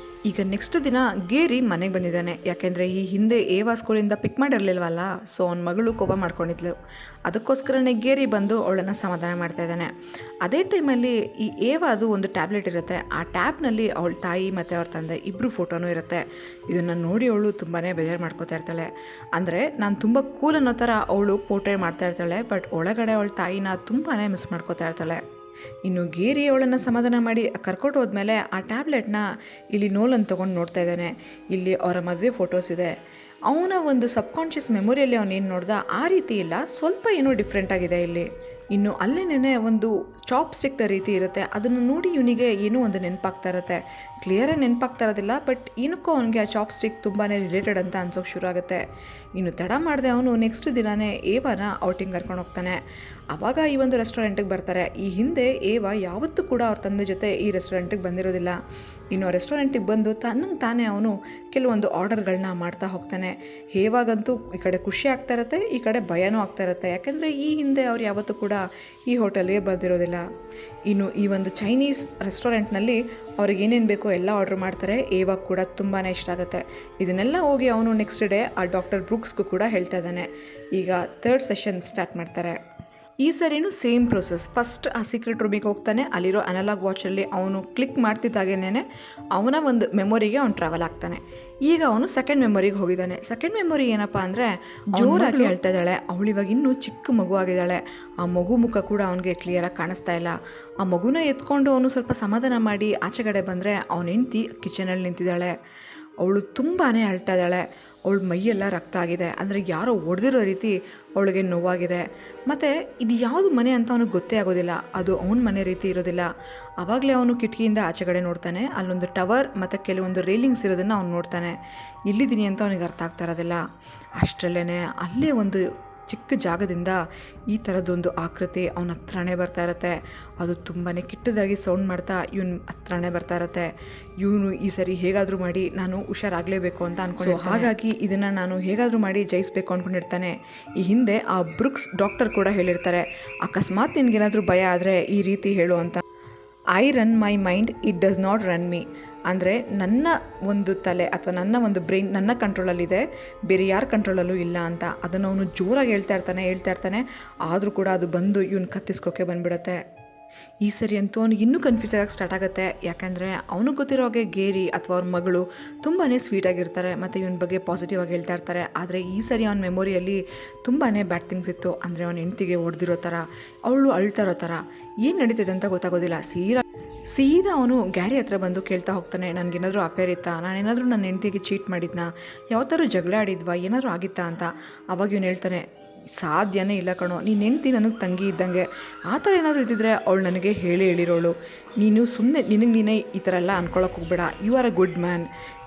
ಈಗ ನೆಕ್ಸ್ಟ್ ದಿನ ಗೇರಿ ಮನೆಗೆ ಬಂದಿದ್ದಾನೆ. ಯಾಕೆಂದರೆ ಈ ಹಿಂದೆ ಏವಾ ಸ್ಕೂಲಿಂದ ಪಿಕ್ ಮಾಡಿರಲಿಲ್ವಲ್ಲ, ಸೊ ಅವನ ಮಗಳು ಕೋಪ ಮಾಡ್ಕೊಂಡಿದ್ಲು. ಅದಕ್ಕೋಸ್ಕರನೇ ಗೇರಿ ಬಂದು ಅವಳನ್ನು ಸಮಾಧಾನ ಮಾಡ್ತಾ ಇದ್ದಾನೆ. ಅದೇ ಟೈಮಲ್ಲಿ ಈ ಏವಾದು ಒಂದು ಟ್ಯಾಬ್ಲೆಟ್ ಇರುತ್ತೆ. ಆ ಟ್ಯಾಬ್ನಲ್ಲಿ ಅವಳ ತಾಯಿ ಮತ್ತು ಅವ್ರ ತಂದೆ ಇಬ್ಬರು ಫೋಟೋನೂ ಇರುತ್ತೆ. ಇದನ್ನು ನೋಡಿ ಅವಳು ತುಂಬಾ ಬೇಜಾರು ಮಾಡ್ಕೋತಾ ಇರ್ತಾಳೆ. ಅಂದರೆ ನಾನು ತುಂಬ ಕೂಲ್ ಅನ್ನೋ ಥರ ಅವಳು ಪೋರ್ಟ್ರೇ ಮಾಡ್ತಾ ಇರ್ತಾಳೆ, ಬಟ್ ಒಳಗಡೆ ಅವಳ ತಾಯಿನ ತುಂಬಾ ಮಿಸ್ ಮಾಡ್ಕೋತಾ ಇರ್ತಾಳೆ. ಇನ್ನು ಗೇರಿ ಅವಳನ್ನು ಸಮಾಧಾನ ಮಾಡಿ ಕರ್ಕೊಂಡು ಹೋದ್ಮೇಲೆ ಆ ಟ್ಯಾಬ್ಲೆಟ್ನ ಇಲ್ಲಿ ನೋಲನ್ ತೊಗೊಂಡು ನೋಡ್ತಾ ಇದ್ದಾನೆ. ಇಲ್ಲಿ ಅವರ ಮದುವೆ ಫೋಟೋಸ್ ಇದೆ. ಅವನ ಒಂದು ಸಬ್ಕಾನ್ಷಿಯಸ್ ಮೆಮೊರಿಯಲ್ಲಿ ಅವನೇನು ನೋಡ್ದ ಆ ರೀತಿ ಇಲ್ಲ, ಸ್ವಲ್ಪ ಏನೋ ಡಿಫ್ರೆಂಟ್ ಆಗಿದೆ ಇಲ್ಲಿ. ಇನ್ನು ಅಲ್ಲೇನೇ ಒಂದು ಚಾಪ್ ಸ್ಟಿಕ್ನ ರೀತಿ ಇರುತ್ತೆ, ಅದನ್ನು ನೋಡಿ ಇವನಿಗೆ ಏನೋ ಒಂದು ನೆನಪಾಗ್ತಾ ಇರುತ್ತೆ. ಕ್ಲಿಯರಾಗಿ ನೆನಪಾಗ್ತಾ ಇರೋದಿಲ್ಲ, ಬಟ್ ಏನಕ್ಕೋ ಅವನಿಗೆ ಆ ಚಾಪ್ ಸ್ಟಿಕ್ ತುಂಬಾ ರಿಲೇಟೆಡ್ ಅಂತ ಅನ್ಸೋಕೆ ಶುರು ಆಗುತ್ತೆ. ಇನ್ನು ತಡ ಮಾಡದೆ ಅವನು ನೆಕ್ಸ್ಟ್ ದಿನವೇ ಏವಾನ ಔಟಿಂಗ್ ಕರ್ಕೊಂಡು ಹೋಗ್ತಾನೆ. ಆವಾಗ ಈ ಒಂದು ರೆಸ್ಟೋರೆಂಟಿಗೆ ಬರ್ತಾರೆ. ಈ ಹಿಂದೆ ಏವಾ ಯಾವತ್ತೂ ಕೂಡ ಅವ್ರ ತಂದೆ ಜೊತೆ ಈ ರೆಸ್ಟೋರೆಂಟಿಗೆ ಬಂದಿರೋದಿಲ್ಲ. ಇನ್ನು ರೆಸ್ಟೋರೆಂಟಿಗೆ ಬಂದು ತಾನೇ ಅವನು ಕೆಲವೊಂದು ಆರ್ಡರ್ಗಳನ್ನ ಮಾಡ್ತಾ ಹೋಗ್ತಾನೆ. ಹೇವಾಗಂತೂ ಈ ಕಡೆ ಖುಷಿ ಆಗ್ತಾ ಇರುತ್ತೆ, ಈ ಕಡೆ ಭಯನೂ ಆಗ್ತಾ ಇರುತ್ತೆ. ಯಾಕೆಂದರೆ ಈ ಹಿಂದೆ ಅವ್ರು ಯಾವತ್ತೂ ಕೂಡ ಈ ಹೋಟೆಲ್ಗೆ ಬಂದಿರೋದಿಲ್ಲ. ಇನ್ನು ಈ ಒಂದು ಚೈನೀಸ್ ರೆಸ್ಟೋರೆಂಟ್ನಲ್ಲಿ ಅವ್ರಿಗೆ ಏನೇನು ಬೇಕೋ ಎಲ್ಲ ಆರ್ಡ್ರ್ ಮಾಡ್ತಾರೆ. ಏವಾಗ ಕೂಡ ತುಂಬಾ ಇಷ್ಟ ಆಗುತ್ತೆ. ಇದನ್ನೆಲ್ಲ ಹೋಗಿ ಅವನು ನೆಕ್ಸ್ಟ್ ಡೇ ಆ ಡಾಕ್ಟರ್ ಬ್ರೂಕ್ಸ್ಗೂ ಕೂಡ ಹೇಳ್ತಾ ಇದ್ದಾನೆ. ಈಗ 3rd ಸೆಷನ್ ಸ್ಟಾರ್ಟ್ ಮಾಡ್ತಾರೆ. ಈ ಸರಿನೂ ಸೇಮ್ ಪ್ರೊಸೆಸ್. ಫಸ್ಟ್ ಆ ಸೀಕ್ರೆಟ್ ರೂಮಿಗೆ ಹೋಗ್ತಾನೆ. ಅಲ್ಲಿರೋ ಅನಲಾಗ್ ವಾಚಲ್ಲಿ ಅವನು ಕ್ಲಿಕ್ ಮಾಡ್ತಿದ್ದಾಗೇನೆ ಅವನ ಒಂದು ಮೆಮೊರಿಗೆ ಅವ್ನು ಟ್ರಾವೆಲ್ ಆಗ್ತಾನೆ. ಈಗ ಅವನು ಸೆಕೆಂಡ್ ಮೆಮೊರಿಗೆ ಹೋಗಿದ್ದಾನೆ. ಸೆಕೆಂಡ್ ಮೆಮೊರಿ ಏನಪ್ಪ ಅಂದರೆ, ಜೋರಾಗಿ ಹೇಳ್ತಾ ಇದ್ದಾಳೆ. ಅವಳಿವಾಗ ಇನ್ನೂ ಚಿಕ್ಕ ಮಗು ಆಗಿದ್ದಾಳೆ. ಆ ಮಗು ಮುಖ ಕೂಡ ಅವನಿಗೆ ಕ್ಲಿಯರಾಗಿ ಕಾಣಿಸ್ತಾ ಇಲ್ಲ. ಆ ಮಗುನ ಎತ್ಕೊಂಡು ಅವನು ಸ್ವಲ್ಪ ಸಮಾಧಾನ ಮಾಡಿ ಆಚೆಗಡೆ ಬಂದರೆ ಅವನ ಹೆಂಡತಿ ಕಿಚನಲ್ಲಿ ನಿಂತಿದ್ದಾಳೆ. ಅವಳು ತುಂಬಾ ಅಳ್ತಾ ಇದ್ದಾಳೆ. ಅವಳ ಮೈಯೆಲ್ಲ ರಕ್ತ ಆಗಿದೆ, ಅಂದರೆ ಯಾರೋ ಹೊಡೆದಿರೋ ರೀತಿ ಅವಳಿಗೆ ನೋವಾಗಿದೆ. ಮತ್ತು ಇದು ಯಾವುದು ಮನೆ ಅಂತ ಅವನಿಗೆ ಗೊತ್ತೇ ಆಗೋದಿಲ್ಲ, ಅದು ಅವನ ಮನೆ ರೀತಿ ಇರೋದಿಲ್ಲ. ಆವಾಗಲೇ ಅವನು ಕಿಟಕಿಯಿಂದ ಆಚೆಗಡೆ ನೋಡ್ತಾನೆ. ಅಲ್ಲೊಂದು ಟವರ್ ಮತ್ತು ಕೆಲವೊಂದು ರೇಲಿಂಗ್ಸ್ ಇರೋದನ್ನು ಅವ್ನು ನೋಡ್ತಾನೆ. ಇಲ್ಲಿದ್ದೀನಿ ಅಂತ ಅವನಿಗೆ ಅರ್ಥ ಆಗ್ತಾ ಇರೋದಿಲ್ಲ. ಅಷ್ಟರಲ್ಲೇ ಅಲ್ಲೇ ಒಂದು ಚಿಕ್ಕ ಜಾಗದಿಂದ ಈ ಥರದ್ದೊಂದು ಆಕೃತಿ ಅವನ ಹತ್ರನೇ ಬರ್ತಾ ಇರುತ್ತೆ. ಅದು ತುಂಬಾ ಕೆಟ್ಟದಾಗಿ ಸೌಂಡ್ ಮಾಡ್ತಾ ಇವನು ಹತ್ರನೇ ಬರ್ತಾ ಇರುತ್ತೆ. ಇವನು ಈ ಸರಿ ಹೇಗಾದರೂ ಮಾಡಿ ನಾನು ಹುಷಾರಾಗಲೇಬೇಕು ಅಂತ ಅಂದ್ಕೊಂಡು, ಹಾಗಾಗಿ ಇದನ್ನು ನಾನು ಹೇಗಾದರೂ ಮಾಡಿ ಜಯಿಸಬೇಕು ಅಂದ್ಕೊಂಡಿರ್ತಾನೆ. ಈ ಹಿಂದೆ ಆ ಬ್ರೂಕ್ಸ್ ಡಾಕ್ಟರ್ ಕೂಡ ಹೇಳಿರ್ತಾರೆ, ಅಕಸ್ಮಾತ್ ನಿನಗೇನಾದರೂ ಭಯ ಆದರೆ ಈ ರೀತಿ ಹೇಳು ಅಂತ. I run my mind, it does not run me. ಅಂದರೆ ನನ್ನ ಒಂದು ತಲೆ ಅಥವಾ ನನ್ನ ಒಂದು ಬ್ರೈನ್ ನನ್ನ ಕಂಟ್ರೋಲಲ್ಲಿದೆ, ಬೇರೆ ಯಾರ ಕಂಟ್ರೋಲಲ್ಲೂ ಇಲ್ಲ ಅಂತ. ಅದನ್ನು ಅವನು ಜೋರಾಗಿ ಹೇಳ್ತಾ ಇರ್ತಾನೆ. ಆದರೂ ಕೂಡ ಅದು ಬಂದು ಇವನು ಕತ್ತಿಸ್ಕೋಕೆ ಬಂದುಬಿಡುತ್ತೆ. ಈ ಸರಿ ಅಂತೂ ಅವ್ನಿಗೆ ಇನ್ನೂ ಕನ್ಫ್ಯೂಸ್ ಆಗಕ್ಕೆ ಸ್ಟಾರ್ಟ್ ಆಗುತ್ತೆ. ಯಾಕೆಂದರೆ ಅವನಿಗೆ ಗೊತ್ತಿರೋ ಹಾಗೆ ಗೇರಿ ಅಥವಾ ಅವ್ರ ಮಗಳು ತುಂಬಾ ಸ್ವೀಟಾಗಿರ್ತಾರೆ ಮತ್ತು ಇವನ ಬಗ್ಗೆ ಪಾಸಿಟಿವ್ ಆಗಿ ಹೇಳ್ತಾ ಇರ್ತಾರೆ. ಆದರೆ ಈ ಸರಿ ಅವನ ಮೆಮೊರಿಯಲ್ಲಿ ತುಂಬಾ ಬ್ಯಾಡ್ ಥಿಂಗ್ಸ್ ಇತ್ತು. ಅಂದರೆ ಅವನ ಹೆಂಡತಿಗೆ ಹೊಡೆದಿರೋ ಥರ, ಅವಳು ಅಳ್ತಾ ಇರೋ ಥರ, ಏನು ನಡೀತಿದೆ ಅಂತ ಗೊತ್ತಾಗೋದಿಲ್ಲ. ಸೀದಾ ಅವನು ಗ್ಯಾರಿ ಹತ್ರ ಬಂದು ಕೇಳ್ತಾ ಹೋಗ್ತಾನೆ, ನನಗೇನಾದರೂ ಅಫೇರ್ ಇತ್ತಾ, ನಾನೇನಾದರೂ ನನ್ನ ಹೆಂಡತಿಗೆ ಚೀಟ್ ಮಾಡಿದ್ನಾ, ಯಾವತ್ತಾದ್ರೂ ಜಗಳ ಆಡಿದ್ವಾ, ಏನಾದರೂ ಆಗಿತ್ತಾ ಅಂತ. ಅವಾಗ ಇವನು ಹೇಳ್ತಾನೆ, ಸಾಧ್ಯನೇ ಇಲ್ಲ ಕಣೋ, ನೀನು ಹೆಂಡ್ತಿ ನನಗೆ ತಂಗಿ ಇದ್ದಂಗೆ. ಆ ಥರ ಏನಾದರೂ ಇದ್ದಿದ್ರೆ ಅವಳು ನನಗೆ ಹೇಳಿರೋಳು. ನೀನು ಸುಮ್ಮನೆ ನೀನೇ ಈ ಥರ ಎಲ್ಲ ಅನ್ಕೊಳಕ್ಕೆ ಹೋಗ್ಬೇಡ. You are a good man.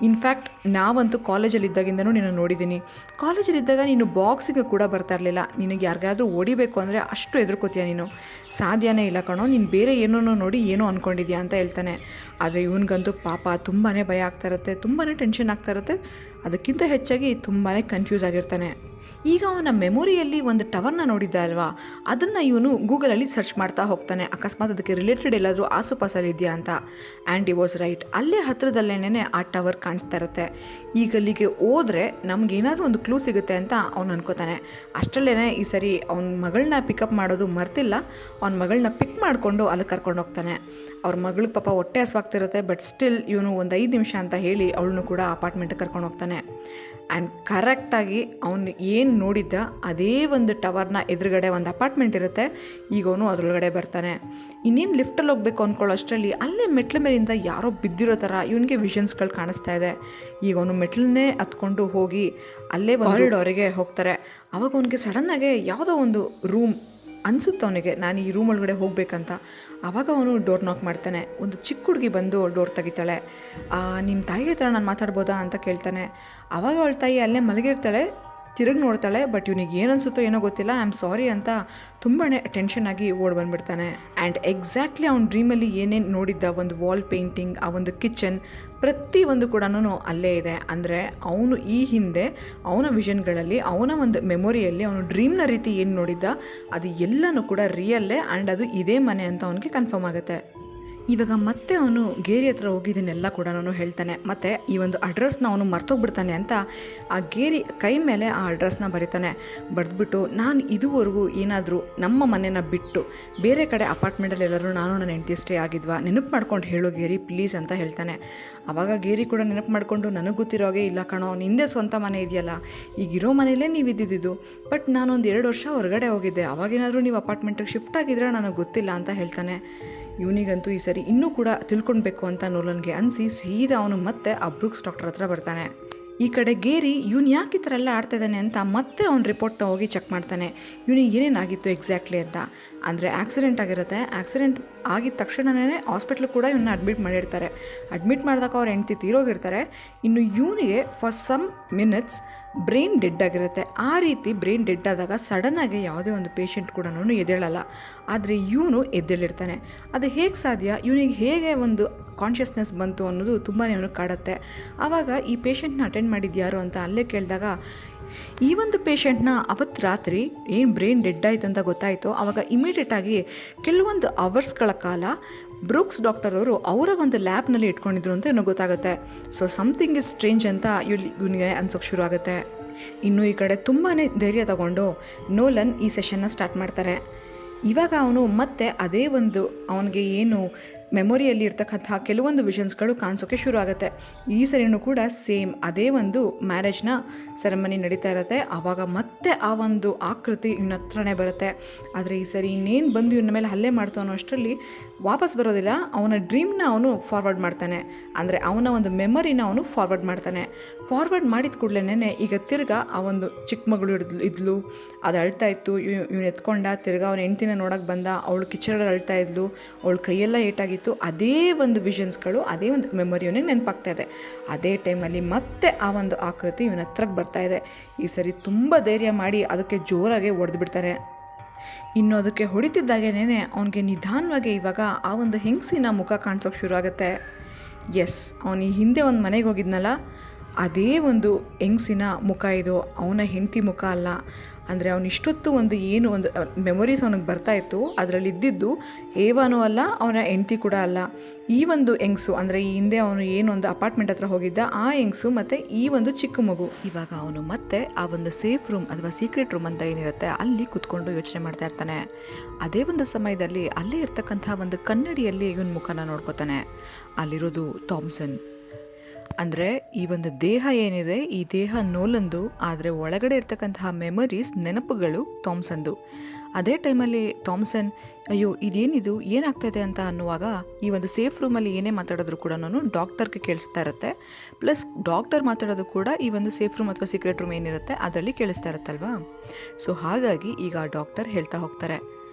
In fact ನಾವಂತೂ ಕಾಲೇಜಲ್ಲಿದ್ದಾಗಿಂದನೂ ನೀನು ನೋಡಿದ್ದೀನಿ. ಕಾಲೇಜಲ್ಲಿದ್ದಾಗ ನೀನು ಬಾಕ್ಸಿಗೆ ಕೂಡ ಬರ್ತಾ ಇರಲಿಲ್ಲ. ನಿನಗೆ ಯಾರಿಗಾದ್ರೂ ಹೊಡಿಬೇಕು ಅಂದರೆ ಅಷ್ಟು ಹೆದರ್ಕೋತೀಯ ನೀನು. ಸಾಧ್ಯನೇ ಇಲ್ಲ ಕಣೋ, ನೀನು ಬೇರೆ ಏನೋ ನೋಡಿ ಏನೋ ಅಂದ್ಕೊಂಡಿದ್ಯಾ ಅಂತ ಹೇಳ್ತಾನೆ. ಆದರೆ ಇವನಿಗಂತೂ ಪಾಪ ತುಂಬಾ ಭಯ ಆಗ್ತಾ ಇರುತ್ತೆ, ತುಂಬಾ ಟೆನ್ಷನ್ ಆಗ್ತಾ ಇರುತ್ತೆ. ಅದಕ್ಕಿಂತ ಹೆಚ್ಚಾಗಿ ತುಂಬಾ ಕನ್ಫ್ಯೂಸ್ ಆಗಿರ್ತಾನೆ. ಈಗ ಅವನ ಮೆಮೊರಿಯಲ್ಲಿ ಒಂದು ಟವರ್ನ ನೋಡಿದ್ದ ಅಲ್ವಾ, ಅದನ್ನು ಇವನು ಗೂಗಲಲ್ಲಿ ಸರ್ಚ್ ಮಾಡ್ತಾ ಹೋಗ್ತಾನೆ. ಅಕಸ್ಮಾತ್ ಅದಕ್ಕೆ ರಿಲೇಟೆಡ್ ಎಲ್ಲಾದರೂ ಆಸುಪಾಸಲ್ಲಿ ಇದೆಯಾ ಅಂತ. And he was right. ಅಲ್ಲೇ ಹತ್ತಿರದಲ್ಲೇನೆ ಆ ಟವರ್ ಕಾಣಿಸ್ತಾ ಇರುತ್ತೆ. ಈಗ ಅಲ್ಲಿಗೆ ಹೋದರೆ ನಮಗೇನಾದರೂ ಒಂದು ಕ್ಲೂ ಸಿಗುತ್ತೆ ಅಂತ ಅವನು ಅನ್ಕೋತಾನೆ. ಅಷ್ಟರಲ್ಲೇ ಈ ಸರಿ ಅವನ ಮಗಳನ್ನ ಪಿಕಪ್ ಮಾಡೋದು ಮರ್ತಿಲ್ಲ. ಅವನ ಮಗಳನ್ನ ಪಿಕ್ ಮಾಡಿಕೊಂಡು ಅಲ್ಲಿ ಕರ್ಕೊಂಡು ಹೋಗ್ತಾನೆ. ಅವ್ರ ಮಗಳಿಗೆ ಪಾಪ ಹೊಟ್ಟೆ ಹಸುವಾಗ್ತಿರುತ್ತೆ. ಬಟ್ ಸ್ಟಿಲ್ ಇವನು ಒಂದು 5 ನಿಮಿಷ ಅಂತ ಹೇಳಿ ಅವಳನ್ನು ಕೂಡ ಅಪಾರ್ಟ್ಮೆಂಟಿಗೆ ಕರ್ಕೊಂಡು ಹೋಗ್ತಾನೆ. ಆ್ಯಂಡ್ ಕರೆಕ್ಟಾಗಿ ಅವನು ಏನು ನೋಡಿದ್ದ ಅದೇ ಒಂದು ಟವರ್ನ ಎದುರುಗಡೆ ಒಂದು ಅಪಾರ್ಟ್ಮೆಂಟ್ ಇರುತ್ತೆ. ಈಗ ಅವನು ಅದರೊಳಗಡೆ ಬರ್ತಾನೆ. ಇನ್ನೇನು ಲಿಫ್ಟಲ್ಲಿ ಹೋಗ್ಬೇಕು ಅಂದ್ಕೊಳ್ಳೋ ಅಷ್ಟರಲ್ಲಿ ಅಲ್ಲೇ ಮೆಟ್ಲ ಮೇಲಿಂದ ಯಾರೋ ಬಿದ್ದಿರೋ ಥರ ಇವನಿಗೆ ವಿಷನ್ಸ್ಗಳು ಕಾಣಿಸ್ತಾ ಇದೆ. ಈಗ ಅವನು ಮೆಟ್ಲನ್ನೇ ಹತ್ಕೊಂಡು ಹೋಗಿ ಅಲ್ಲೇ ಕಾರಿಡಾರಿಗೆ ಹೋಗ್ತಾರೆ. ಆವಾಗ ಅವನಿಗೆ ಸಡನ್ನಾಗೆ ಯಾವುದೋ ಒಂದು ರೂಮ್ ಅನಿಸುತ್ತೆ ಅವನಿಗೆ, ನಾನು ಈ ರೂಮ್ ಒಳಗಡೆ ಹೋಗಬೇಕಂತ. ಆವಾಗ ಅವನು ಡೋರ್ ನಾಕ್ ಮಾಡ್ತಾನೆ. ಒಂದು ಚಿಕ್ಕ ಹುಡುಗಿ ಬಂದು ಡೋರ್ ತೆಗಿತಾಳೆ. ನಿಮ್ಮ ತಾಯಿ ಹತ್ರ ನಾನು ಮಾತಾಡ್ಬೋದಾ ಅಂತ ಕೇಳ್ತಾನೆ. ಆವಾಗ ಅವಳ ತಾಯಿ ಅಲ್ಲೇ ಮಲಗಿರ್ತಾಳೆ, ತಿರುಗಿ ನೋಡ್ತಾಳೆ. ಬಟ್ ಇವನಿಗೆ ಏನು ಅನಿಸುತ್ತೋ ಏನೋ ಗೊತ್ತಿಲ್ಲ, ಐ ಆಮ್ ಸಾರಿ ಅಂತ ತುಂಬಾ ಟೆನ್ಷನ್ ಆಗಿ ಓಡಿ ಬಂದುಬಿಡ್ತಾನೆ. ಆ್ಯಂಡ್ ಎಕ್ಸಾಕ್ಟ್ಲಿ ಅವ್ನ ಡ್ರೀಮಲ್ಲಿ ಏನೇನು ನೋಡಿದ್ದ ಒಂದು ವಾಲ್ ಪೇಂಟಿಂಗ್, ಆ ಒಂದು ಕಿಚನ್, ಪ್ರತಿಯೊಂದು ಕೂಡ ಅಲ್ಲೇ ಇದೆ. ಅಂದರೆ ಅವನು ಈ ಹಿಂದೆ ಅವನ ವಿಷನ್ಗಳಲ್ಲಿ, ಅವನ ಒಂದು ಮೆಮೊರಿಯಲ್ಲಿ ಅವನು ಡ್ರೀಮ್ನ ರೀತಿ ಏನು ನೋಡಿದ್ದ ಅದು ಎಲ್ಲನೂ ಕೂಡ ರಿಯಲ್ಲೇ. ಆ್ಯಂಡ್ ಅದು ಇದೇ ಮನೆ ಅಂತ ಅವನಿಗೆ ಕನ್ಫರ್ಮ್ ಆಗುತ್ತೆ. ಇವಾಗ ಮತ್ತೆ ಅವನು ಗೇರಿ ಹತ್ರ ಹೋಗಿದ್ದನ್ನೆಲ್ಲ ಕೂಡ ನಾನು ಹೇಳ್ತಾನೆ. ಮತ್ತು ಈ ಒಂದು ಅಡ್ರೆಸ್ನ ಅವನು ಮರ್ತೋಗ್ಬಿಡ್ತಾನೆ ಅಂತ ಆ ಗೇರಿ ಕೈ ಮೇಲೆ ಆ ಅಡ್ರೆಸ್ನ ಬರೀತಾನೆ. ಬರೆದ್ಬಿಟ್ಟು, ನಾನು ಇದುವರೆಗೂ ಏನಾದರೂ ನಮ್ಮ ಮನೆನ ಬಿಟ್ಟು ಬೇರೆ ಕಡೆ ಅಪಾರ್ಟ್ಮೆಂಟಲ್ಲಿ ಎಲ್ಲರೂ ನಾನು ನನ್ನ ಹೆಂಡತಿ ಸ್ಟೇ ಆಗಿದ್ವಾ, ನೆನಪು ಮಾಡ್ಕೊಂಡು ಹೇಳು ಗೇರಿ ಪ್ಲೀಸ್ ಅಂತ ಹೇಳ್ತಾನೆ. ಆವಾಗ ಗೇರಿ ಕೂಡ ನೆನಪು ಮಾಡಿಕೊಂಡು, ನನಗೆ ಗೊತ್ತಿರೋ ಹಾಗೆ ಇಲ್ಲ ಕಣೋ, ನಿಂದೇ ಸ್ವಂತ ಮನೆ ಇದೆಯಲ್ಲ, ಈಗಿರೋ ಮನೆಯಲ್ಲೇ ನೀವು ಇದ್ದಿದ್ದು. ಬಟ್ ನಾನೊಂದು 2 ವರ್ಷ ಹೊರಗಡೆ ಹೋಗಿದ್ದೆ, ಅವಾಗೇನಾದರೂ ನೀವು ಅಪಾರ್ಟ್ಮೆಂಟಿಗೆ ಶಿಫ್ಟ್ ಆಗಿದ್ರೆ ನನಗೆ ಗೊತ್ತಿಲ್ಲ ಅಂತ ಹೇಳ್ತಾನೆ. ಇವನಿಗಂತೂ ಈ ಸರಿ ಇನ್ನೂ ಕೂಡ ತಿಳ್ಕೊಳ್ಬೇಕು ಅಂತ ನೋಲನ್ಗೆ ಅನಿಸಿ ಸೀದಾ ಅವನು ಮತ್ತೆ ಆ ಬ್ರೂಕ್ಸ್ ಡಾಕ್ಟರ್ ಹತ್ರ ಬರ್ತಾನೆ. ಈ ಕಡೆ ಗೇರಿ ಇವನು ಯಾಕೆ ಈ ಥರ ಎಲ್ಲ ಆಡ್ತಾ ಇದ್ದಾನೆ ಅಂತ ಮತ್ತೆ ಅವ್ನ ರಿಪೋರ್ಟ್ನ ಹೋಗಿ ಚೆಕ್ ಮಾಡ್ತಾನೆ. ಇವನಿಗೆ ಏನೇನಾಗಿತ್ತು ಎಕ್ಸಾಕ್ಟ್ಲಿ ಅಂತ. ಅಂದರೆ ಆಕ್ಸಿಡೆಂಟ್ ಆಗಿರುತ್ತೆ. ಆಕ್ಸಿಡೆಂಟ್ ಆಗಿದ ತಕ್ಷಣವೇ ಹಾಸ್ಪಿಟ್ಲಿಗೆ ಕೂಡ ಇವನ್ನ ಅಡ್ಮಿಟ್ ಮಾಡಿರ್ತಾರೆ. ಅಡ್ಮಿಟ್ ಮಾಡಿದಾಗ ಅವ್ರ ಹೆಂಡ್ತಿ ತೀರೋಗಿರ್ತಾರೆ. ಇನ್ನು ಇವನಿಗೆ for some minutes brain dead ಆಗಿರುತ್ತೆ. ಆ ರೀತಿ ಬ್ರೈನ್ ಡೆಡ್ ಆದಾಗ ಸಡನ್ನಾಗಿ ಯಾವುದೇ ಒಂದು ಪೇಷಂಟ್ ಕೂಡ ಎದ್ದೇಳಲ್ಲ. ಆದರೆ ಇವನು ಎದ್ದೇಳಿರ್ತಾನೆ. ಅದು ಹೇಗೆ ಸಾಧ್ಯ, ಇವನಿಗೆ ಹೇಗೆ ಒಂದು ಕಾನ್ಷಿಯಸ್ನೆಸ್ ಬಂತು ಅನ್ನೋದು ತುಂಬಾ ಅವನಿಗೆ ಕಾಡುತ್ತೆ. ಆವಾಗ ಈ ಪೇಷಂಟ್ನ ಅಟೆಂಡ್ ಮಾಡಿದ್ಯಾರು ಅಂತ ಅಲ್ಲೇ ಕೇಳಿದಾಗ ಈ ಒಂದು ಪೇಷಂಟ್ನ ಅವತ್ತು ರಾತ್ರಿ ಏನು ಬ್ರೈನ್ ಡೆಡ್ ಆಯಿತು ಅಂತ ಗೊತ್ತಾಯಿತು. ಆವಾಗ ಇಮಿಡಿಯೇಟಾಗಿ ಕೆಲವೊಂದು ಅವರ್ಸ್ಗಳ ಕಾಲ ಬ್ರೂಕ್ಸ್ ಡಾಕ್ಟರ್ ಅವರು ಅವರ ಒಂದು ಲ್ಯಾಬ್ನಲ್ಲಿ ಇಟ್ಕೊಂಡಿದ್ರು ಅಂತ ಏನೋ ಗೊತ್ತಾಗುತ್ತೆ. ಸೊ ಸಮಥಿಂಗ್ ಇಸ್ ಸ್ಟ್ರೇಂಜ್ ಅಂತ ಇವನಿಗೆ ಅನ್ಸೋಕ್ಕೆ ಶುರು ಆಗುತ್ತೆ. ಇನ್ನು ಈ ಕಡೆ ತುಂಬಾ ಧೈರ್ಯ ತಗೊಂಡು ನೋಲನ್ ಈ ಸೆಷನ್ನ ಸ್ಟಾರ್ಟ್ ಮಾಡ್ತಾರೆ. ಇವಾಗ ಅವನು ಮತ್ತೆ ಅದೇ ಒಂದು ಅವನಿಗೆ ಏನು ಮೆಮೊರಿಯಲ್ಲಿ ಇರ್ತಕ್ಕಂಥ ಕೆಲವೊಂದು ವಿಷನ್ಸ್ಗಳು ಕಾಣಿಸೋಕ್ಕೆ ಶುರು ಆಗುತ್ತೆ. ಈ ಸರಿನೂ ಕೂಡ ಸೇಮ್ ಅದೇ ಒಂದು ಮ್ಯಾರೇಜ್ನ ಸೆರೆಮನಿ ನಡೀತಾ ಇರುತ್ತೆ. ಆವಾಗ ಮತ್ತೆ ಆ ಒಂದು ಆಕೃತಿ ಇವನ ಹತ್ರನೇ ಬರುತ್ತೆ. ಆದರೆ ಈ ಸರಿ ಇನ್ನೇನು ಬಂದು ಇವನ ಮೇಲೆ ಹಲ್ಲೆ ಮಾಡ್ತು ಅನ್ನೋ ಅಷ್ಟರಲ್ಲಿ ವಾಪಸ್ ಬರೋದಿಲ್ಲ. ಅವನ ಡ್ರೀಮ್ನ ಅವನು ಫಾರ್ವರ್ಡ್ ಮಾಡ್ತಾನೆ. ಅಂದರೆ ಅವನ ಒಂದು ಮೆಮೊರಿನ ಅವನು ಫಾರ್ವರ್ಡ್ ಮಾಡ್ತಾನೆ. ಫಾರ್ವರ್ಡ್ ಮಾಡಿದ ಕೂಡಲೇ ಈಗ ತಿರ್ಗಾ ಆ ಒಂದು ಚಿಕ್ಕ ಮಗಳು ಇದ್ಲು, ಅದು ಅಳ್ತಾ ಇತ್ತು. ಇವನು ಎತ್ಕೊಂಡ ತಿರ್ಗಾ ಅವನ ಹೆಂಡ್ತಿನ ನೋಡೋಕ್ಕೆ ಬಂದ. ಅವಳು ಕಿಚಡಲ್ಲಿ ಅಳ್ತಾ ಇದ್ಲು, ಅವಳ ಕೈಯೆಲ್ಲ ಏಟಾಗಿತ್ತು. ಅದೇ ಒಂದು ವಿಷನ್ಸ್ಗಳು, ಅದೇ ಒಂದು ಮೆಮೊರಿಯನ್ನೇ ನೆನಪಾಗ್ತಾ ಇದೆ. ಅದೇ ಟೈಮಲ್ಲಿ ಮತ್ತೆ ಆ ಒಂದು ಆಕೃತಿ ಇವನ ಹತ್ರಕ್ಕೆ ಬರ್ತಾ ಇದೆ. ಈ ಸರಿ ತುಂಬ ಧೈರ್ಯ ಮಾಡಿ ಅದಕ್ಕೆ ಜೋರಾಗಿ ಹೊಡೆದು ಬಿಡ್ತಾರೆ. ಇನ್ನು ಅದಕ್ಕೆ ಹೊಡಿತಿದ್ದಾಗೇನೆ ಅವನಿಗೆ ನಿಧಾನವಾಗಿ ಇವಾಗ ಆ ಒಂದು ಹೆಂಗಸಿನ ಮುಖ ಕಾಣಿಸೋಕೆ ಶುರು ಆಗುತ್ತೆ. ಎಸ್, ಅವನು ಈ ಹಿಂದೆ ಒಂದು ಮನೆಗೆ ಹೋಗಿದ್ನಲ್ಲ, ಅದೇ ಒಂದು ಹೆಂಗಸಿನ ಮುಖ ಇದು, ಅವನ ಹೆಂಡತಿ ಮುಖ ಅಲ್ಲ. ಅಂದರೆ ಅವನು ಇಷ್ಟೊತ್ತು ಒಂದು ಏನು ಒಂದು ಮೆಮೊರೀಸ್ ಅವನಿಗೆ ಬರ್ತಾಯಿತ್ತು, ಅದರಲ್ಲಿ ಇದ್ದಿದ್ದು ಏವಾನೂ ಅಲ್ಲ, ಅವನ ಹೆಂಡತಿ ಕೂಡ ಅಲ್ಲ. ಈ ಒಂದು ಹೆಂಗಸು ಅಂದರೆ ಈ ಹಿಂದೆ ಅವನು ಏನೊಂದು ಅಪಾರ್ಟ್ಮೆಂಟ್ ಹತ್ರ ಹೋಗಿದ್ದ ಆ ಹೆಂಗಸು ಮತ್ತು ಈ ಒಂದು ಚಿಕ್ಕ ಮಗು. ಇವಾಗ ಅವನು ಮತ್ತೆ ಆ ಒಂದು ಸೇಫ್ ರೂಮ್ ಅಥವಾ ಸೀಕ್ರೆಟ್ ರೂಮ್ ಅಂತ ಏನಿರುತ್ತೆ ಅಲ್ಲಿ ಕುತ್ಕೊಂಡು ಯೋಚನೆ ಮಾಡ್ತಾ ಇರ್ತಾನೆ. ಅದೇ ಒಂದು ಸಮಯದಲ್ಲಿ ಅಲ್ಲೇ ಇರ್ತಕ್ಕಂಥ ಒಂದು ಕನ್ನಡಿಯಲ್ಲಿ ಇವನ ಮುಖನ ನೋಡ್ಕೋತಾನೆ. ಅಲ್ಲಿರೋದು ಥಾಮ್ಸನ್. ಅಂದರೆ ಈ ಒಂದು ದೇಹ ಏನಿದೆ, ಈ ದೇಹ ನೋಲಂದು, ಆದರೆ ಒಳಗಡೆ ಇರ್ತಕ್ಕಂತಹ ಮೆಮೊರೀಸ್, ನೆನಪುಗಳು ಥಾಮ್ಸನ್ದು. ಅದೇ ಟೈಮಲ್ಲಿ ಥಾಮ್ಸನ್ ಅಯ್ಯೋ ಇದೇನಿದು, ಏನಾಗ್ತಾಯಿದೆ ಅಂತ ಅನ್ನುವಾಗ ಈ ಒಂದು ಸೇಫ್ ರೂಮಲ್ಲಿ ಏನೇ ಮಾತಾಡೋದ್ರು ಕೂಡ ಡಾಕ್ಟರ್ಗೆ ಕೇಳಿಸ್ತಾ ಇರುತ್ತೆ. ಪ್ಲಸ್ ಡಾಕ್ಟರ್ ಮಾತಾಡೋದು ಕೂಡ ಈ ಒಂದು ಸೇಫ್ ರೂಮ್ ಅಥವಾ ಸೀಕ್ರೆಟ್ ರೂಮ್ ಏನಿರುತ್ತೆ ಅದರಲ್ಲಿ ಕೇಳಿಸ್ತಾ ಇರುತ್ತಲ್ವಾ. ಸೊ ಹಾಗಾಗಿ ಈಗ ಡಾಕ್ಟರ್ ಹೇಳ್ತಾ ಹೋಗ್ತಾರೆ,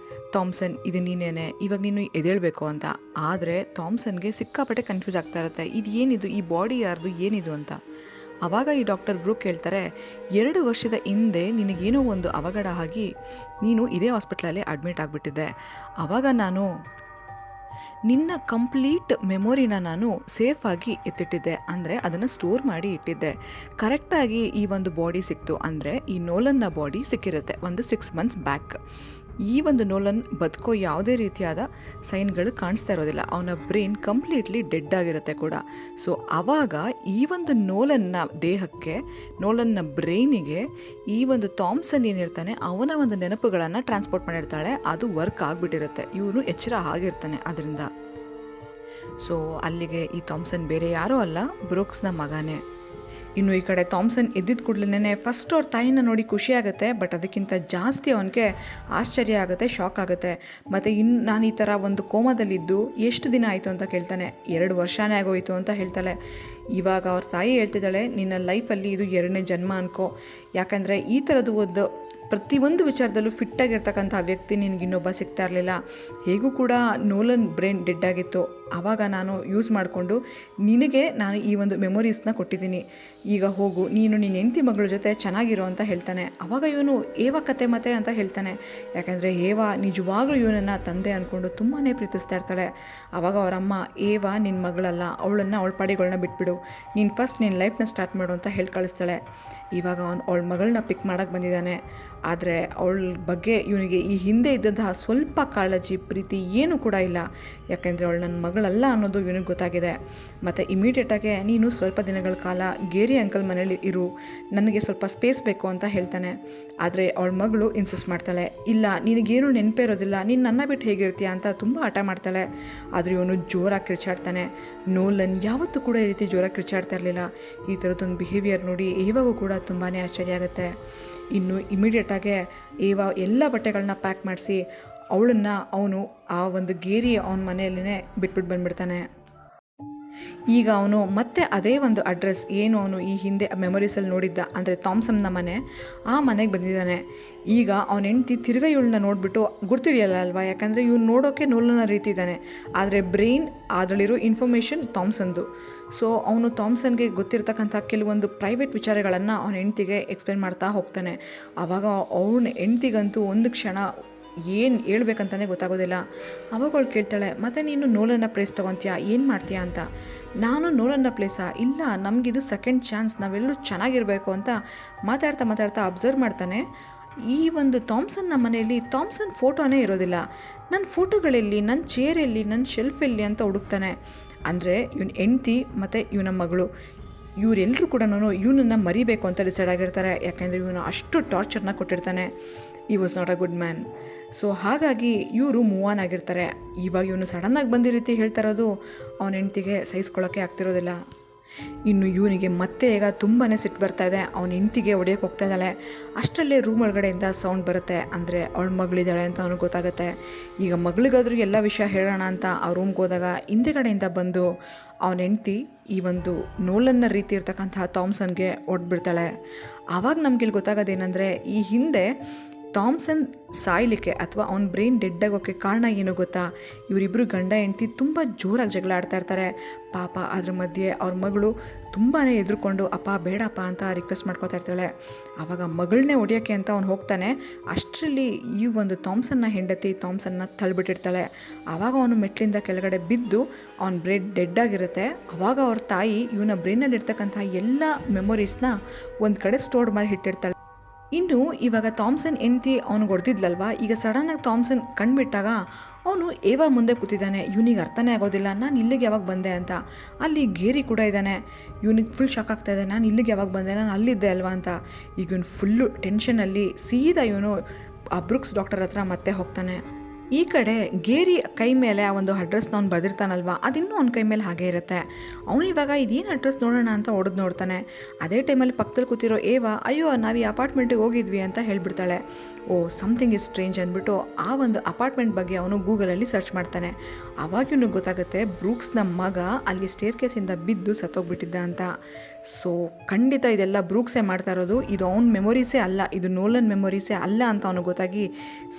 ಥಾಮ್ಸನ್ ಇದು ನೀನೇನೆ, ಇವಾಗ ನೀನು ಎದ್ದೇಳಬೇಕು ಅಂತ. ಆದರೆ ಥಾಮ್ಸನ್ಗೆ ಸಿಕ್ಕಾಪಟ್ಟೆ ಕನ್ಫ್ಯೂಸ್ ಆಗ್ತಾ ಇರುತ್ತೆ, ಇದು ಏನಿದು, ಈ ಬಾಡಿ ಯಾರ್ದು, ಏನಿದು ಅಂತ. ಆವಾಗ ಈ ಡಾಕ್ಟರ್ ಬ್ರೂಕ್ ಹೇಳ್ತಾರೆ, 2 ವರ್ಷದ ಹಿಂದೆ ನಿನಗೇನೋ ಒಂದು ಅವಘಡ ಆಗಿ ನೀನು ಇದೇ ಹಾಸ್ಪಿಟ್ಲಲ್ಲಿ ಅಡ್ಮಿಟ್ ಆಗಿಬಿಟ್ಟಿದ್ದೆ. ಆವಾಗ ನಾನು ನಿನ್ನ ಕಂಪ್ಲೀಟ್ ಮೆಮೊರಿನ ನಾನು ಸೇಫಾಗಿ ಎತ್ತಿಟ್ಟಿದ್ದೆ. ಅಂದರೆ ಅದನ್ನು ಸ್ಟೋರ್ ಮಾಡಿ ಇಟ್ಟಿದ್ದೆ. ಕರೆಕ್ಟಾಗಿ ಈ ಒಂದು ಬಾಡಿ ಸಿಕ್ತು. ಅಂದರೆ ಈ ನೋಲನ್ನ ಬಾಡಿ ಸಿಕ್ಕಿರುತ್ತೆ ಒಂದು 6 ಮಂತ್ಸ್ ಬ್ಯಾಕ್. ಈ ಒಂದು ನೋಲನ್ ಬದುಕೋ ಯಾವುದೇ ರೀತಿಯಾದ ಸೈನ್ಗಳು ಕಾಣಿಸ್ತಾ ಇರೋದಿಲ್ಲ. ಅವನ ಬ್ರೈನ್ ಕಂಪ್ಲೀಟ್ಲಿ ಡೆಡ್ ಆಗಿರುತ್ತೆ ಕೂಡ. ಸೊ ಆವಾಗ ಈ ಒಂದು ನೋಲನ್ನ ದೇಹಕ್ಕೆ, ನೋಲನ್ನ ಬ್ರೈನಿಗೆ ಈ ಒಂದು ಥಾಮ್ಸನ್ ಏನಿರ್ತಾನೆ ಅವನ ಒಂದು ನೆನಪುಗಳನ್ನು ಟ್ರಾನ್ಸ್ಪೋರ್ಟ್ ಮಾಡಿರ್ತಾಳೆ. ಅದು ವರ್ಕ್ ಆಗಿಬಿಟ್ಟಿರುತ್ತೆ. ಇವನು ಎಚ್ಚರ ಆಗಿರ್ತಾನೆ ಅದರಿಂದ. ಸೊ ಅಲ್ಲಿಗೆ ಈ ಥಾಮ್ಸನ್ ಬೇರೆ ಯಾರೂ ಅಲ್ಲ, ಬ್ರೂಕ್ಸ್ನ ಮಗನೇ. ಇನ್ನು ಈ ಕಡೆ ಥಾಮ್ಸನ್ ಎದ್ದಿದ್ದ ಕೂಡಲೇ ಫಸ್ಟ್ ಅವ್ರ ತಾಯಿನ ನೋಡಿ ಖುಷಿಯಾಗುತ್ತೆ. ಬಟ್ ಅದಕ್ಕಿಂತ ಜಾಸ್ತಿ ಅವನಿಗೆ ಆಶ್ಚರ್ಯ ಆಗುತ್ತೆ, ಶಾಕ್ ಆಗುತ್ತೆ. ಮತ್ತು ನಾನು ಈ ಥರ ಒಂದು ಕೋಮದಲ್ಲಿದ್ದು ಎಷ್ಟು ದಿನ ಆಯಿತು ಅಂತ ಕೇಳ್ತಾನೆ. 2 ವರ್ಷನೇ ಆಗೋಯಿತು ಅಂತ ಹೇಳ್ತಾಳೆ. ಇವಾಗ ಅವ್ರ ತಾಯಿ ಹೇಳ್ತಿದ್ದಾಳೆ, ನಿನ್ನ ಲೈಫಲ್ಲಿ ಇದು 2ನೇ ಜನ್ಮ ಅನ್ಕೋ. ಯಾಕಂದರೆ ಈ ಥರದ್ದು ಒಂದು ಪ್ರತಿಯೊಂದು ವಿಚಾರದಲ್ಲೂ ಫಿಟ್ಟಾಗಿರ್ತಕ್ಕಂಥ ವ್ಯಕ್ತಿ ನಿನಗೆ ಇನ್ನೊಬ್ಬ ಸಿಗ್ತಾ ಇರಲಿಲ್ಲ. ಹೇಗೂ ಕೂಡ ನೋಲನ್ ಬ್ರೈನ್ ಡೆಡ್ ಆಗಿತ್ತು. ಆವಾಗ ನಾನು ಯೂಸ್ ಮಾಡಿಕೊಂಡು ನಿನಗೆ ನಾನು ಈ ಒಂದು ಮೆಮೊರೀಸ್ನ ಕೊಟ್ಟಿದ್ದೀನಿ. ಈಗ ಹೋಗು, ನೀನು ನಿನ್ನ ಹೆಂಡತಿ ಮಗಳ ಜೊತೆ ಚೆನ್ನಾಗಿರೋ ಅಂತ ಹೇಳ್ತಾನೆ. ಆವಾಗ ಇವನು ಏವ ಕತೆ ಮತ್ತೆ ಅಂತ ಹೇಳ್ತಾನೆ. ಯಾಕಂದರೆ ಏವ ನಿಜವಾಗ್ಲೂ ಇವನನ್ನು ತಂದೆ ಅಂದ್ಕೊಂಡು ತುಂಬಾ ಪ್ರೀತಿಸ್ತಾ ಇರ್ತಾಳೆ. ಆವಾಗ ಅವರಮ್ಮ, ಏವ ನಿನ್ನ ಮಗಳಲ್ಲ, ಅವಳ ಪಾಡಿಗಳನ್ನ ಬಿಟ್ಬಿಡು, ನೀನು ಫಸ್ಟ್ ನಿನ್ನ ಲೈಫ್ನ ಸ್ಟಾರ್ಟ್ ಮಾಡು ಅಂತ ಹೇಳಿ ಕಳಿಸ್ತಾಳೆ. ಇವಾಗ ಅವಳ ಮಗಳನ್ನ ಪಿಕ್ ಮಾಡೋಕ್ಕೆ ಬಂದಿದ್ದಾನೆ. ಆದರೆ ಅವಳ ಬಗ್ಗೆ ಇವನಿಗೆ ಈ ಹಿಂದೆ ಇದ್ದಂತಹ ಸ್ವಲ್ಪ ಕಾಳಜಿ, ಪ್ರೀತಿ ಏನೂ ಕೂಡ ಇಲ್ಲ. ಯಾಕೆಂದರೆ ಅವಳು ನನ್ನ ಮಗಳಲ್ಲ ಅನ್ನೋದು ಇವನಿಗೆ ಗೊತ್ತಾಗಿದೆ. ಮತ್ತು ಇಮಿಡಿಯೇಟಾಗೆ ನೀನು ಸ್ವಲ್ಪ ದಿನಗಳ ಕಾಲ ಗೇರಿ ಅಂಕಲ್ ಮನೇಲಿ ಇರು, ನನಗೆ ಸ್ವಲ್ಪ ಸ್ಪೇಸ್ ಬೇಕು ಅಂತ ಹೇಳ್ತಾನೆ. ಆದರೆ ಅವಳ ಮಗಳು ಇನ್ಸಿಸ್ಟ್ ಮಾಡ್ತಾಳೆ, ಇಲ್ಲ ನಿನಗೇನು ನೆನಪೇ ಇರೋದಿಲ್ಲ, ನೀನು ನನ್ನ ಬಿಟ್ಟು ಹೇಗಿರ್ತೀಯ ಅಂತ ತುಂಬ ಹಠ ಮಾಡ್ತಾಳೆ. ಆದರೆ ಇವನು ಜೋರಾಗಿ ಕಿರ್ಚಾಡ್ತಾನೆ. ನೋಲನ್ ಯಾವತ್ತೂ ಕೂಡ ಈ ರೀತಿ ಜೋರಾಗಿ ಕಿರ್ಚಾಡ್ತಾ ಇರಲಿಲ್ಲ. ಈ ಥರದ್ದೊಂದು ಬಿಹೇವಿಯರ್ ನೋಡಿ ಇವಾಗೂ ಕೂಡ ತುಂಬಾ ಆಶ್ಚರ್ಯ ಆಗುತ್ತೆ. ಇನ್ನು ಇಮಿಡಿಯೇಟಾಗೆ ಏವ ಎಲ್ಲ ಬಟ್ಟೆಗಳನ್ನ ಪ್ಯಾಕ್ ಮಾಡಿಸಿ ಅವಳನ್ನು ಅವನು ಆ ಒಂದು ಗೇರಿ ಅವನ ಮನೆಯಲ್ಲೇ ಬಿಟ್ಬಿಟ್ಟು ಬಂದುಬಿಡ್ತಾನೆ. ಈಗ ಅವನು ಮತ್ತೆ ಅದೇ ಒಂದು ಅಡ್ರೆಸ್ ಏನು ಅವನು ಈ ಹಿಂದೆ ಮೆಮೊರೀಸಲ್ಲಿ ನೋಡಿದ್ದ, ಅಂದರೆ ಥಾಮ್ಸನ್ನ ಮನೆ, ಆ ಮನೆಗೆ ಬಂದಿದ್ದಾನೆ. ಈಗ ಅವನ ಹೆಂಡ್ತಿ ತಿರ್ಗಾ ಇವಳನ್ನ ನೋಡಿಬಿಟ್ಟು ಗುರ್ತಿಡಿಯಲ್ಲ ಅಲ್ವಾ, ಯಾಕಂದರೆ ಇವ್ನು ನೋಡೋಕ್ಕೆ ನೋಲನ ರೀತಿ ಇದ್ದಾನೆ, ಆದರೆ ಬ್ರೈನ್ ಅದರಲ್ಲಿರೋ ಇನ್ಫಾರ್ಮೇಷನ್ ಥಾಮ್ಸನ್ದು. ಸೊ ಅವನು ಥಾಮ್ಸನ್ಗೆ ಗೊತ್ತಿರ್ತಕ್ಕಂಥ ಕೆಲವೊಂದು ಪ್ರೈವೇಟ್ ವಿಚಾರಗಳನ್ನು ಅವನ ಹೆಂಡ್ತಿಗೆ ಎಕ್ಸ್ಪ್ಲೇನ್ ಮಾಡ್ತಾ ಹೋಗ್ತಾನೆ. ಆವಾಗ ಅವನ ಹೆಂಡ್ತಿಗಂತೂ ಒಂದು ಕ್ಷಣ ಏನು ಹೇಳ್ಬೇಕಂತಲೇ ಗೊತ್ತಾಗೋದಿಲ್ಲ. ಅವಾಗ ಅವಳು ಕೇಳ್ತಾಳೆ, ಮತ್ತು ನೀನು ನೋಲನ್ನ ಪ್ಲೇಸ್ ತೊಗೊತೀಯಾ, ಏನು ಮಾಡ್ತೀಯಾ ಅಂತ. ನಾನು ನೋಲನ್ನ ಪ್ಲೇಸಾ, ಇಲ್ಲ ನಮಗಿದು ಸೆಕೆಂಡ್ ಚಾನ್ಸ್, ನಾವೆಲ್ಲರೂ ಚೆನ್ನಾಗಿರಬೇಕು ಅಂತ ಮಾತಾಡ್ತಾ ಅಬ್ಸರ್ವ್ ಮಾಡ್ತಾನೆ. ಈ ಒಂದು ಥಾಮ್ಸನ್ನ ಮನೆಯಲ್ಲಿ ಥಾಮ್ಸನ್ ಫೋಟೋನೇ ಇರೋದಿಲ್ಲ. ನನ್ನ ಫೋಟೋಗಳಲ್ಲಿ, ನನ್ನ ಚೇರಲ್ಲಿ, ನನ್ನ ಶೆಲ್ಫಲ್ಲಿ ಅಂತ ಹುಡುಕ್ತಾನೆ. ಅಂದರೆ ಇವನ ಹೆಂಡ್ತಿ ಮತ್ತು ಇವನ ಮಗಳು ಇವರೆಲ್ಲರೂ ಕೂಡ ಇವನನ್ನು ಮರಿಬೇಕು ಅಂತ ಡಿಸೈಡ್ ಆಗಿರ್ತಾರೆ. ಯಾಕೆಂದರೆ ಇವನು ಅಷ್ಟು ಟಾರ್ಚರ್ನ ಕೊಟ್ಟಿರ್ತಾನೆ. ಈ was not a good man. So ಹಾಗಾಗಿ ಇವರು ಮೂವ್ ಆನ್ ಆಗಿರ್ತಾರೆ. ಇವಾಗ ಇವನು ಸಡನ್ನಾಗಿ ಬಂದ ರೀತಿ ಹೇಳ್ತಾ ಇರೋದು ಅವನ ಹೆಂಡ್ತಿಗೆ ಸಹಿಸ್ಕೊಳ್ಳೋಕ್ಕೆ ಆಗ್ತಿರೋದಿಲ್ಲ. ಇನ್ನು ಇವನಿಗೆ ಮತ್ತೆ ಈಗ ತುಂಬಾ ಸಿಟ್ಟು ಬರ್ತಾ ಇದೆ. ಅವನ ಹೆಂಡ್ತಿಗೆ ಹೊಡೆಯೋಕ್ಕೆ ಹೋಗ್ತಾ ಇದ್ದಾಳೆ. ಅಷ್ಟರಲ್ಲೇ ರೂಮ್ ಒಳಗಡೆಯಿಂದ ಸೌಂಡ್ ಬರುತ್ತೆ. ಅಂದರೆ ಅವಳ ಮಗಳಿದ್ದಾಳೆ ಅಂತ ಅವನಿಗೆ ಗೊತ್ತಾಗುತ್ತೆ. ಈಗ ಮಗಳಿಗಾದ್ರೂ ಎಲ್ಲ ವಿಷಯ ಹೇಳೋಣ ಅಂತ ಆ ರೂಮ್ಗೆ ಹೋದಾಗ ಹಿಂದೆಗಡೆಯಿಂದ ಬಂದು ಅವನ ಹೆಂಡ್ತಿ ಈ ಒಂದು ನೋಲನ್ನ ರೀತಿ ಇರ್ತಕ್ಕಂತಹ ಥಾಮ್ಸನ್ಗೆ ಹೊಡೆದ್ಬಿಡ್ತಾಳೆ. ಆವಾಗ ನಮಗಿಲ್ಲಿ ಗೊತ್ತಾಗೋದೇನೆಂದರೆ, ಈ ಹಿಂದೆ ಥಾಮ್ಸನ್ ಸಾಯ್ಲಿಕ್ಕೆ ಅಥವಾ ಅವ್ನ ಬ್ರೈನ್ ಡೆಡ್ ಆಗೋಕ್ಕೆ ಕಾರಣ ಏನು ಗೊತ್ತಾ, ಇವರಿಬ್ಬರು ಗಂಡ ಹೆಂಡ್ತಿ ತುಂಬ ಜೋರಾಗಿ ಜಗಳ ಆಡ್ತಾ ಇರ್ತಾರೆ. ಪಾಪ ಅದ್ರ ಮಧ್ಯೆ ಅವ್ರ ಮಗಳು ತುಂಬಾ ಎದುರುಕೊಂಡು ಅಪ್ಪ ಬೇಡಪ್ಪ ಅಂತ ರಿಕ್ವೆಸ್ಟ್ ಮಾಡ್ಕೊತಾ ಇರ್ತಾಳೆ. ಆವಾಗ ಮಗಳನ್ನೇ ಹೊಡಿಯೋಕ್ಕೆ ಅಂತ ಅವ್ನು ಹೋಗ್ತಾನೆ. ಅಷ್ಟರಲ್ಲಿ ಈ ಒಂದು ಥಾಮ್ಸನ್ನ ಹೆಂಡತಿ ಥಾಮ್ಸನ್ನ ತಳ್ಳಿಬಿಟ್ಟಿರ್ತಾಳೆ. ಆವಾಗ ಅವನು ಮೆಟ್ಲಿಂದ ಕೆಳಗಡೆ ಬಿದ್ದು ಅವನ ಬ್ರೈನ್ ಡೆಡ್ ಆಗಿರುತ್ತೆ. ಆವಾಗ ಅವ್ರ ತಾಯಿ ಇವನ ಬ್ರೈನಲ್ಲಿ ಇರ್ತಕ್ಕಂಥ ಎಲ್ಲ ಮೆಮೊರೀಸ್ನ ಒಂದು ಕಡೆ ಸ್ಟೋರ್ ಮಾಡಿ ಇಟ್ಟಿರ್ತಾಳೆ. ಇನ್ನು ಇವಾಗ ಥಾಮ್ಸನ್ ಹೆಂಡ್ತಿ ಅವ್ನಿಗೆ ಹೊಡೆದಿದ್ಲಲ್ವ, ಈಗ ಸಡನ್ನಾಗಿ ಥಾಮ್ಸನ್ ಕಣ್ಬಿಟ್ಟಾಗ ಅವನು ಏವಾ ಮುಂದೆ ಕೂತಿದ್ದಾನೆ. ಇವನಿಗೆ ಅರ್ಥನೇ ಆಗೋದಿಲ್ಲ, ನಾನು ಇಲ್ಲಿಗೆ ಯಾವಾಗ ಬಂದೆ ಅಂತ. ಅಲ್ಲಿ ಗೇರಿ ಕೂಡ ಇದ್ದಾನೆ. ಇವನಿಗೆ ಫುಲ್ ಶಾಕ್ ಆಗ್ತಾಯಿದೆ, ನಾನು ಇಲ್ಲಿಗೆ ಯಾವಾಗ ಬಂದೆ, ನಾನು ಅಲ್ಲಿದ್ದೆ ಅಲ್ವಾ ಅಂತ. ಈಗ ಇವನು ಫುಲ್ಲು ಟೆನ್ಷನಲ್ಲಿ ಸೀದಾ ಇವನು ಆ ಬ್ರೂಕ್ಸ್ ಡಾಕ್ಟರ್ ಹತ್ರ ಮತ್ತೆ ಹೋಗ್ತಾನೆ. ಈ ಕಡೆ ಗೇರಿ ಕೈ ಮೇಲೆ ಆ ಒಂದು ಅಡ್ರೆಸ್ನ ಅವ್ನು ಬರೆದಿರ್ತಾನಲ್ವ, ಅದಿನ್ನೂ ಅವ್ನ ಕೈ ಮೇಲೆ ಹಾಗೆ ಇರುತ್ತೆ. ಅವನಿವಾಗ ಇದೇನು ಅಡ್ರೆಸ್ ನೋಡೋಣ ಅಂತ ಹೊಡೆದು ನೋಡ್ತಾನೆ. ಅದೇ ಟೈಮಲ್ಲಿ ಪಕ್ಕದಲ್ಲಿ ಕೂತಿರೋ ಏವಾ, ಅಯ್ಯೋ ನಾವು ಈ ಅಪಾರ್ಟ್ಮೆಂಟಿಗೆ ಹೋಗಿದ್ವಿ ಅಂತ ಹೇಳಿಬಿಡ್ತಾಳೆ. ಓ ಸಮಥಿಂಗ್ ಇಸ್ ಸ್ಟ್ರೇಂಜ್ ಅಂದ್ಬಿಟ್ಟು ಆ ಒಂದು ಅಪಾರ್ಟ್ಮೆಂಟ್ ಬಗ್ಗೆ ಅವನು ಗೂಗಲಲ್ಲಿ ಸರ್ಚ್ ಮಾಡ್ತಾನೆ. ಆವಾಗ ಇವನಿಗೆ ಗೊತ್ತಾಗುತ್ತೆ ಬ್ರೂಕ್ಸ್ನ ಮಗ ಅಲ್ಲಿ ಸ್ಟೇರ್ ಕೇಸಿಂದ ಬಿದ್ದು ಸತ್ತೋಗ್ಬಿಟ್ಟಿದ್ದ ಅಂತ. ಸೊ ಖಂಡಿತ ಇದೆಲ್ಲ ಬ್ರೂಕ್ಸೇ ಮಾಡ್ತಾ ಇರೋದು, ಇದು ಅವ್ನ ಮೆಮೊರೀಸೇ ಅಲ್ಲ, ಇದು ನೋಲನ್ ಮೆಮೊರೀಸೇ ಅಲ್ಲ ಅಂತ ಅವನಿಗೆ ಗೊತ್ತಾಗಿ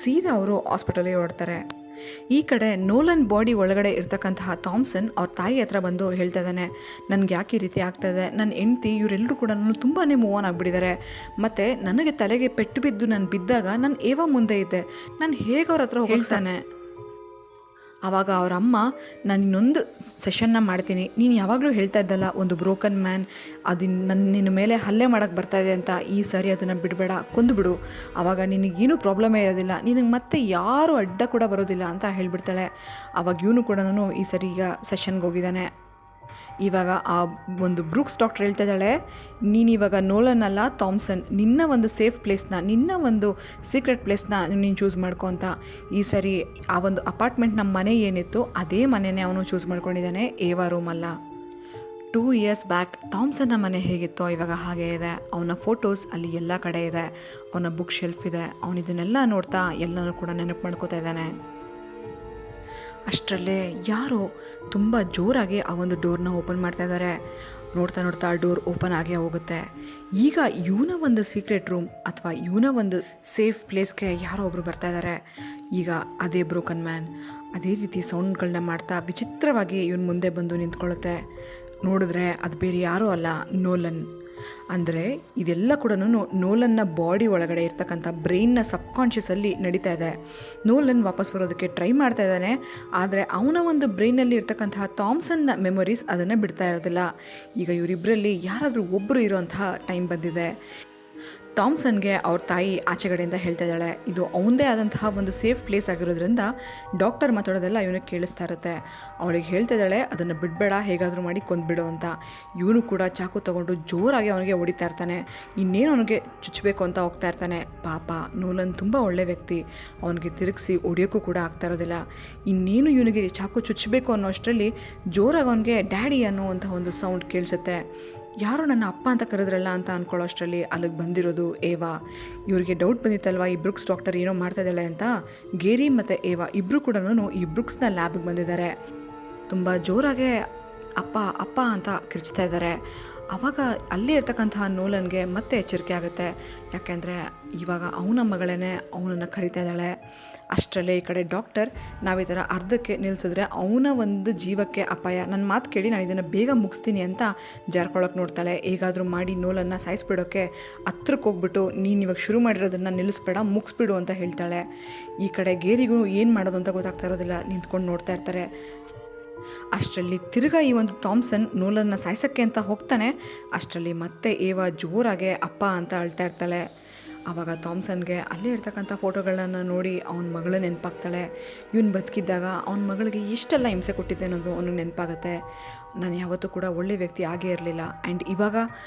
ಸೀದಾ ಅವರು ಹಾಸ್ಪಿಟಲ್ಗೆ ಹೊರಡ್ತಾರೆ. ಈ ಕಡೆ ನೋಲನ್ ಬಾಡಿ ಒಳಗಡೆ ಇರ್ತಕ್ಕಂತಹ ಥಾಮ್ಸನ್ ಅವ್ರ ತಾಯಿ ಹತ್ರ ಬಂದು ಹೇಳ್ತಾ ಇದ್ದಾನೆ, ನನಗೆ ಯಾಕೆ ಈ ರೀತಿ ಆಗ್ತಾಯಿದೆ, ನನ್ನ ಹೆಂಡ್ತಿ ಇವರೆಲ್ಲರೂ ಕೂಡ ತುಂಬಾ ಮೂವ್ ಆನ್ ಆಗಿಬಿಟ್ಟಿದ್ದಾರೆ. ಮತ್ತು ನನಗೆ ತಲೆಗೆ ಪೆಟ್ಟು ಬಿದ್ದು ನಾನು ಬಿದ್ದಾಗ ನಾನು ಏವಾ ಮುಂದೆ ಇದ್ದೆ, ನಾನು ಹೇಗೆ ಅವ್ರ ಹತ್ರ ಹೋಗ್ತಾನೆ. ಆವಾಗ ಅವ್ರ ಅಮ್ಮ, ನಾನು ಇನ್ನೊಂದು ಸೆಷನ್ನ ಮಾಡ್ತೀನಿ, ನೀನು ಯಾವಾಗಲೂ ಹೇಳ್ತಾ ಇದ್ದಲ್ಲ ಒಂದು ಬ್ರೋಕನ್ ಮ್ಯಾನ್ ಅದು ನಿನ್ನ ಮೇಲೆ ಹಲ್ಲೆ ಮಾಡೋಕ್ಕೆ ಬರ್ತಾಯಿದೆ ಅಂತ, ಈ ಸಾರಿ ಅದನ್ನು ಬಿಡಬೇಡ, ಕೊಂದುಬಿಡು, ಆವಾಗ ನಿನಗೇನು ಪ್ರಾಬ್ಲಮೇ ಇರೋದಿಲ್ಲ, ನಿನಗೆ ಮತ್ತೆ ಯಾರೂ ಅಡ್ಡ ಕೂಡ ಬರೋದಿಲ್ಲ ಅಂತ ಹೇಳಿಬಿಡ್ತಾಳೆ. ಆವಾಗ ಇವನು ಕೂಡ ಈ ಸರಿ ಈಗ ಸೆಷನ್ಗೆ ಹೋಗಿದ್ದಾನೆ. ಇವಾಗ ಆ ಒಂದು ಬ್ರೂಕ್ಸ್ ಡಾಕ್ಟರ್ ಹೇಳ್ತಾ ಇದ್ದಾಳೆ, ನೀನಿವಾಗ ನೋಲನ್ ಅಲ್ಲ ಥಾಮ್ಸನ್, ನಿನ್ನ ಒಂದು ಸೇಫ್ ಪ್ಲೇಸ್ನ, ನಿನ್ನ ಒಂದು ಸೀಕ್ರೆಟ್ ಪ್ಲೇಸ್ನ ನೀನು ಚೂಸ್ ಮಾಡ್ಕೊ ಅಂತ. ಈ ಸರಿ ಆ ಒಂದು ಅಪಾರ್ಟ್ಮೆಂಟ್ ನಮ್ಮ ಮನೆ ಏನಿತ್ತು ಅದೇ ಮನೆಯೇ ಅವನು ಚೂಸ್ ಮಾಡ್ಕೊಂಡಿದ್ದಾನೆ, ಏವಾ ರೂಮ್ ಅಲ್ಲ. 2 years ಬ್ಯಾಕ್ ಥಾಮ್ಸನ್ನ ಮನೆ ಹೇಗಿತ್ತೋ ಇವಾಗ ಹಾಗೇ ಇದೆ. ಅವನ ಫೋಟೋಸ್ ಅಲ್ಲಿ ಎಲ್ಲ ಕಡೆ ಇದೆ, ಅವನ ಬುಕ್ ಶೆಲ್ಫ್ ಇದೆ. ಅವನು ಇದನ್ನೆಲ್ಲ ನೋಡ್ತಾ ಎಲ್ಲನೂ ಕೂಡ ನೆನಪು ಮಾಡ್ಕೋತಾ ಇದ್ದಾನೆ. ಅಷ್ಟರಲ್ಲೇ ಯಾರೋ ತುಂಬ ಜೋರಾಗಿ ಆ ಒಂದು ಡೋರ್ನ ಓಪನ್ ಮಾಡ್ತಾ ಇದ್ದಾರೆ. ನೋಡ್ತಾ ನೋಡ್ತಾ ಆ ಡೋರ್ ಓಪನ್ ಆಗೇ ಹೋಗುತ್ತೆ. ಈಗ ಇವನ ಒಂದು ಸೀಕ್ರೆಟ್ ರೂಮ್ ಅಥವಾ ಇವನ ಒಂದು ಸೇಫ್ ಪ್ಲೇಸ್ಗೆ ಯಾರೋ ಒಬ್ಬರು ಬರ್ತಾ ಇದ್ದಾರೆ. ಈಗ ಅದೇ ಬ್ರೋಕನ್ ಮ್ಯಾನ್ ಅದೇ ರೀತಿ ಸೌಂಡ್ಗಳನ್ನ ಮಾಡ್ತಾ ವಿಚಿತ್ರವಾಗಿ ಇವನು ಮುಂದೆ ಬಂದು ನಿಂತ್ಕೊಳ್ಳುತ್ತೆ. ನೋಡಿದ್ರೆ ಅದು ಬೇರೆ ಯಾರೂ ಅಲ್ಲ, ನೋಲನ್. ಅಂದರೆ ಇದೆಲ್ಲ ಕೂಡ ನೋಲನ್ನ ಬಾಡಿ ಒಳಗಡೆ ಇರ್ತಕ್ಕಂಥ ಬ್ರೈನ್ನ ಸಬ್ಕಾನ್ಷಿಯಸಲ್ಲಿ ನಡೀತಾ ಇದೆ. ನೋಲನ್ ವಾಪಸ್ ಬರೋದಕ್ಕೆ ಟ್ರೈ ಮಾಡ್ತಾ ಇದ್ದಾನೆ, ಆದರೆ ಅವನ ಒಂದು ಬ್ರೈನಲ್ಲಿ ಇರ್ತಕ್ಕಂತಹ ಥಾಮ್ಸನ್ನ ಮೆಮೊರೀಸ್ ಅದನ್ನು ಬಿಡ್ತಾ ಇರೋದಿಲ್ಲ. ಈಗ ಇವರಿಬ್ಬರಲ್ಲಿ ಯಾರಾದರೂ ಒಬ್ಬರು ಇರೋಂತಹ ಟೈಮ್ ಬಂದಿದೆ. ಥಾಮ್ಸನ್ಗೆ ಅವ್ರ ತಾಯಿ ಆಚೆಗಡೆಯಿಂದ ಹೇಳ್ತಾ ಇದ್ದಾಳೆ, ಇದು ಅವನದೇ ಆದಂತಹ ಒಂದು ಸೇಫ್ ಪ್ಲೇಸ್ ಆಗಿರೋದ್ರಿಂದ ಡಾಕ್ಟರ್ ಮಾತಾಡೋದೆಲ್ಲ ಇವನಿಗೆ ಕೇಳಿಸ್ತಾ ಇರುತ್ತೆ. ಅವಳಿಗೆ ಹೇಳ್ತಾ ಇದ್ದಾಳೆ, ಅದನ್ನು ಬಿಡಬೇಡ, ಹೇಗಾದರೂ ಮಾಡಿ ಕೊಂದ್ಬಿಡು ಅಂತ. ಇವನು ಕೂಡ ಚಾಕು ತೊಗೊಂಡು ಜೋರಾಗಿ ಅವನಿಗೆ ಹೊಡಿತಾ ಇರ್ತಾನೆ. ಇನ್ನೇನು ಅವನಿಗೆ ಚುಚ್ಚಬೇಕು ಅಂತ ಹೋಗ್ತಾ ಇರ್ತಾನೆ. ಪಾಪ ನೋಲನ್ ತುಂಬ ಒಳ್ಳೆ ವ್ಯಕ್ತಿ, ಅವನಿಗೆ ತಿರುಗಿಸಿ ಹೊಡಿಯೋಕ್ಕೂ ಕೂಡ ಆಗ್ತಾ ಇರೋದಿಲ್ಲ. ಇನ್ನೇನು ಇವನಿಗೆ ಚಾಕು ಚುಚ್ಚಬೇಕು ಅನ್ನೋ ಅಷ್ಟರಲ್ಲಿ ಜೋರಾಗಿ ಅವನಿಗೆ ಡ್ಯಾಡಿ ಅನ್ನೋವಂಥ ಒಂದು ಸೌಂಡ್ ಕೇಳಿಸುತ್ತೆ. ಯಾರೋ ನನ್ನ ಅಪ್ಪ ಅಂತ ಕರೆದ್ರಲ್ಲ ಅಂತ ಅಂದ್ಕೊಳ್ಳೋ ಅಷ್ಟರಲ್ಲಿ ಅಲ್ಲಿಗೆ ಬಂದಿರೋದು ಏವಾ. ಇವ್ರಿಗೆ ಡೌಟ್ ಬಂದಿತ್ತಲ್ವ ಈ ಬ್ರೂಕ್ಸ್ ಡಾಕ್ಟರ್ ಏನೋ ಮಾಡ್ತಾ ಇದ್ದಾಳೆ ಅಂತ. ಗೇರಿ ಮತ್ತು ಏವಾ ಇಬ್ಬರು ಕೂಡ ಈ ಬ್ರೂಕ್ಸ್ನ ಲ್ಯಾಬ್ಗೆ ಬಂದಿದ್ದಾರೆ. ತುಂಬ ಜೋರಾಗೆ ಅಪ್ಪ ಅಪ್ಪ ಅಂತ ಕಿರ್ಚ್ತಾ ಇದ್ದಾರೆ. ಆವಾಗ ಅಲ್ಲೇ ಇರ್ತಕ್ಕಂತಹ ನೋಲನ್ಗೆ ಮತ್ತೆ ಎಚ್ಚರಿಕೆ ಆಗುತ್ತೆ. ಯಾಕೆಂದರೆ ಇವಾಗ ಅವನ ಮಗಳೇ ಅವನನ್ನು ಕರಿತಾ ಇದ್ದಾಳೆ. ಅಷ್ಟರಲ್ಲೇ ಈ ಕಡೆ ಡಾಕ್ಟರ್ ನಾವು ಈ ಥರ ಅರ್ಧಕ್ಕೆ ನಿಲ್ಲಿಸಿದ್ರೆ ಅವನ ಒಂದು ಜೀವಕ್ಕೆ ಅಪಾಯ, ನನ್ನ ಮಾತು ಕೇಳಿ ನಾನು ಇದನ್ನು ಬೇಗ ಮುಗಿಸ್ತೀನಿ ಅಂತ ಜಾರ್ಕೊಳ್ಳೋಕೆ ನೋಡ್ತಾಳೆ. ಹೇಗಾದರೂ ಮಾಡಿ ನೋಲನ್ನು ಸಾಯಿಸ್ಬಿಡೋಕ್ಕೆ ಹತ್ರಕ್ಕೆ ಹೋಗ್ಬಿಟ್ಟು ನೀನು ಇವಾಗ ಶುರು ಮಾಡಿರೋದನ್ನು ನಿಲ್ಲಿಸ್ಬೇಡ, ಮುಗಿಸ್ಬಿಡು ಅಂತ ಹೇಳ್ತಾಳೆ. ಈ ಕಡೆ ಗೇರಿಗೂ ಏನು ಮಾಡೋದು ಅಂತ ಗೊತ್ತಾಗ್ತಾ ಇರೋದಿಲ್ಲ, ನಿಂತ್ಕೊಂಡು ನೋಡ್ತಾ ಇರ್ತಾರೆ. ಅಷ್ಟರಲ್ಲಿ ತಿರ್ಗಾ ಈ ಒಂದು ಥಾಮ್ಸನ್ ನೋಲನ್ನ ಸಾಯಿಸೋಕ್ಕೆ ಅಂತ ಹೋಗ್ತಾನೆ. ಅಷ್ಟರಲ್ಲಿ ಮತ್ತೆ ಏವಾ ಜೋರಾಗೆ ಅಪ್ಪ ಅಂತ ಅಳ್ತಾ ಇರ್ತಾಳೆ. ಆವಾಗ ಥಾಮ್ಸನ್ಗೆ ಅಲ್ಲೇ ಇರ್ತಕ್ಕಂಥ ಫೋಟೋಗಳನ್ನ ನೋಡಿ ಅವನ ಮಗಳು ನೆನಪಾಗ್ತಾಳೆ. ಇವನು ಬದುಕಿದ್ದಾಗ ಅವನ ಮಗಳಿಗೆ ಎಷ್ಟೆಲ್ಲ ಹಿಂಸೆ ಕೊಟ್ಟಿದ್ದೆ ಅನ್ನೋದು ಅವನಿಗೆ ನೆನಪಾಗುತ್ತೆ. ನಾನು ಯಾವತ್ತೂ ಕೂಡ ಒಳ್ಳೆ ವ್ಯಕ್ತಿ ಆಗೇ ಇರಲಿಲ್ಲ. ಆ್ಯಂಡ್ ಇವಾಗ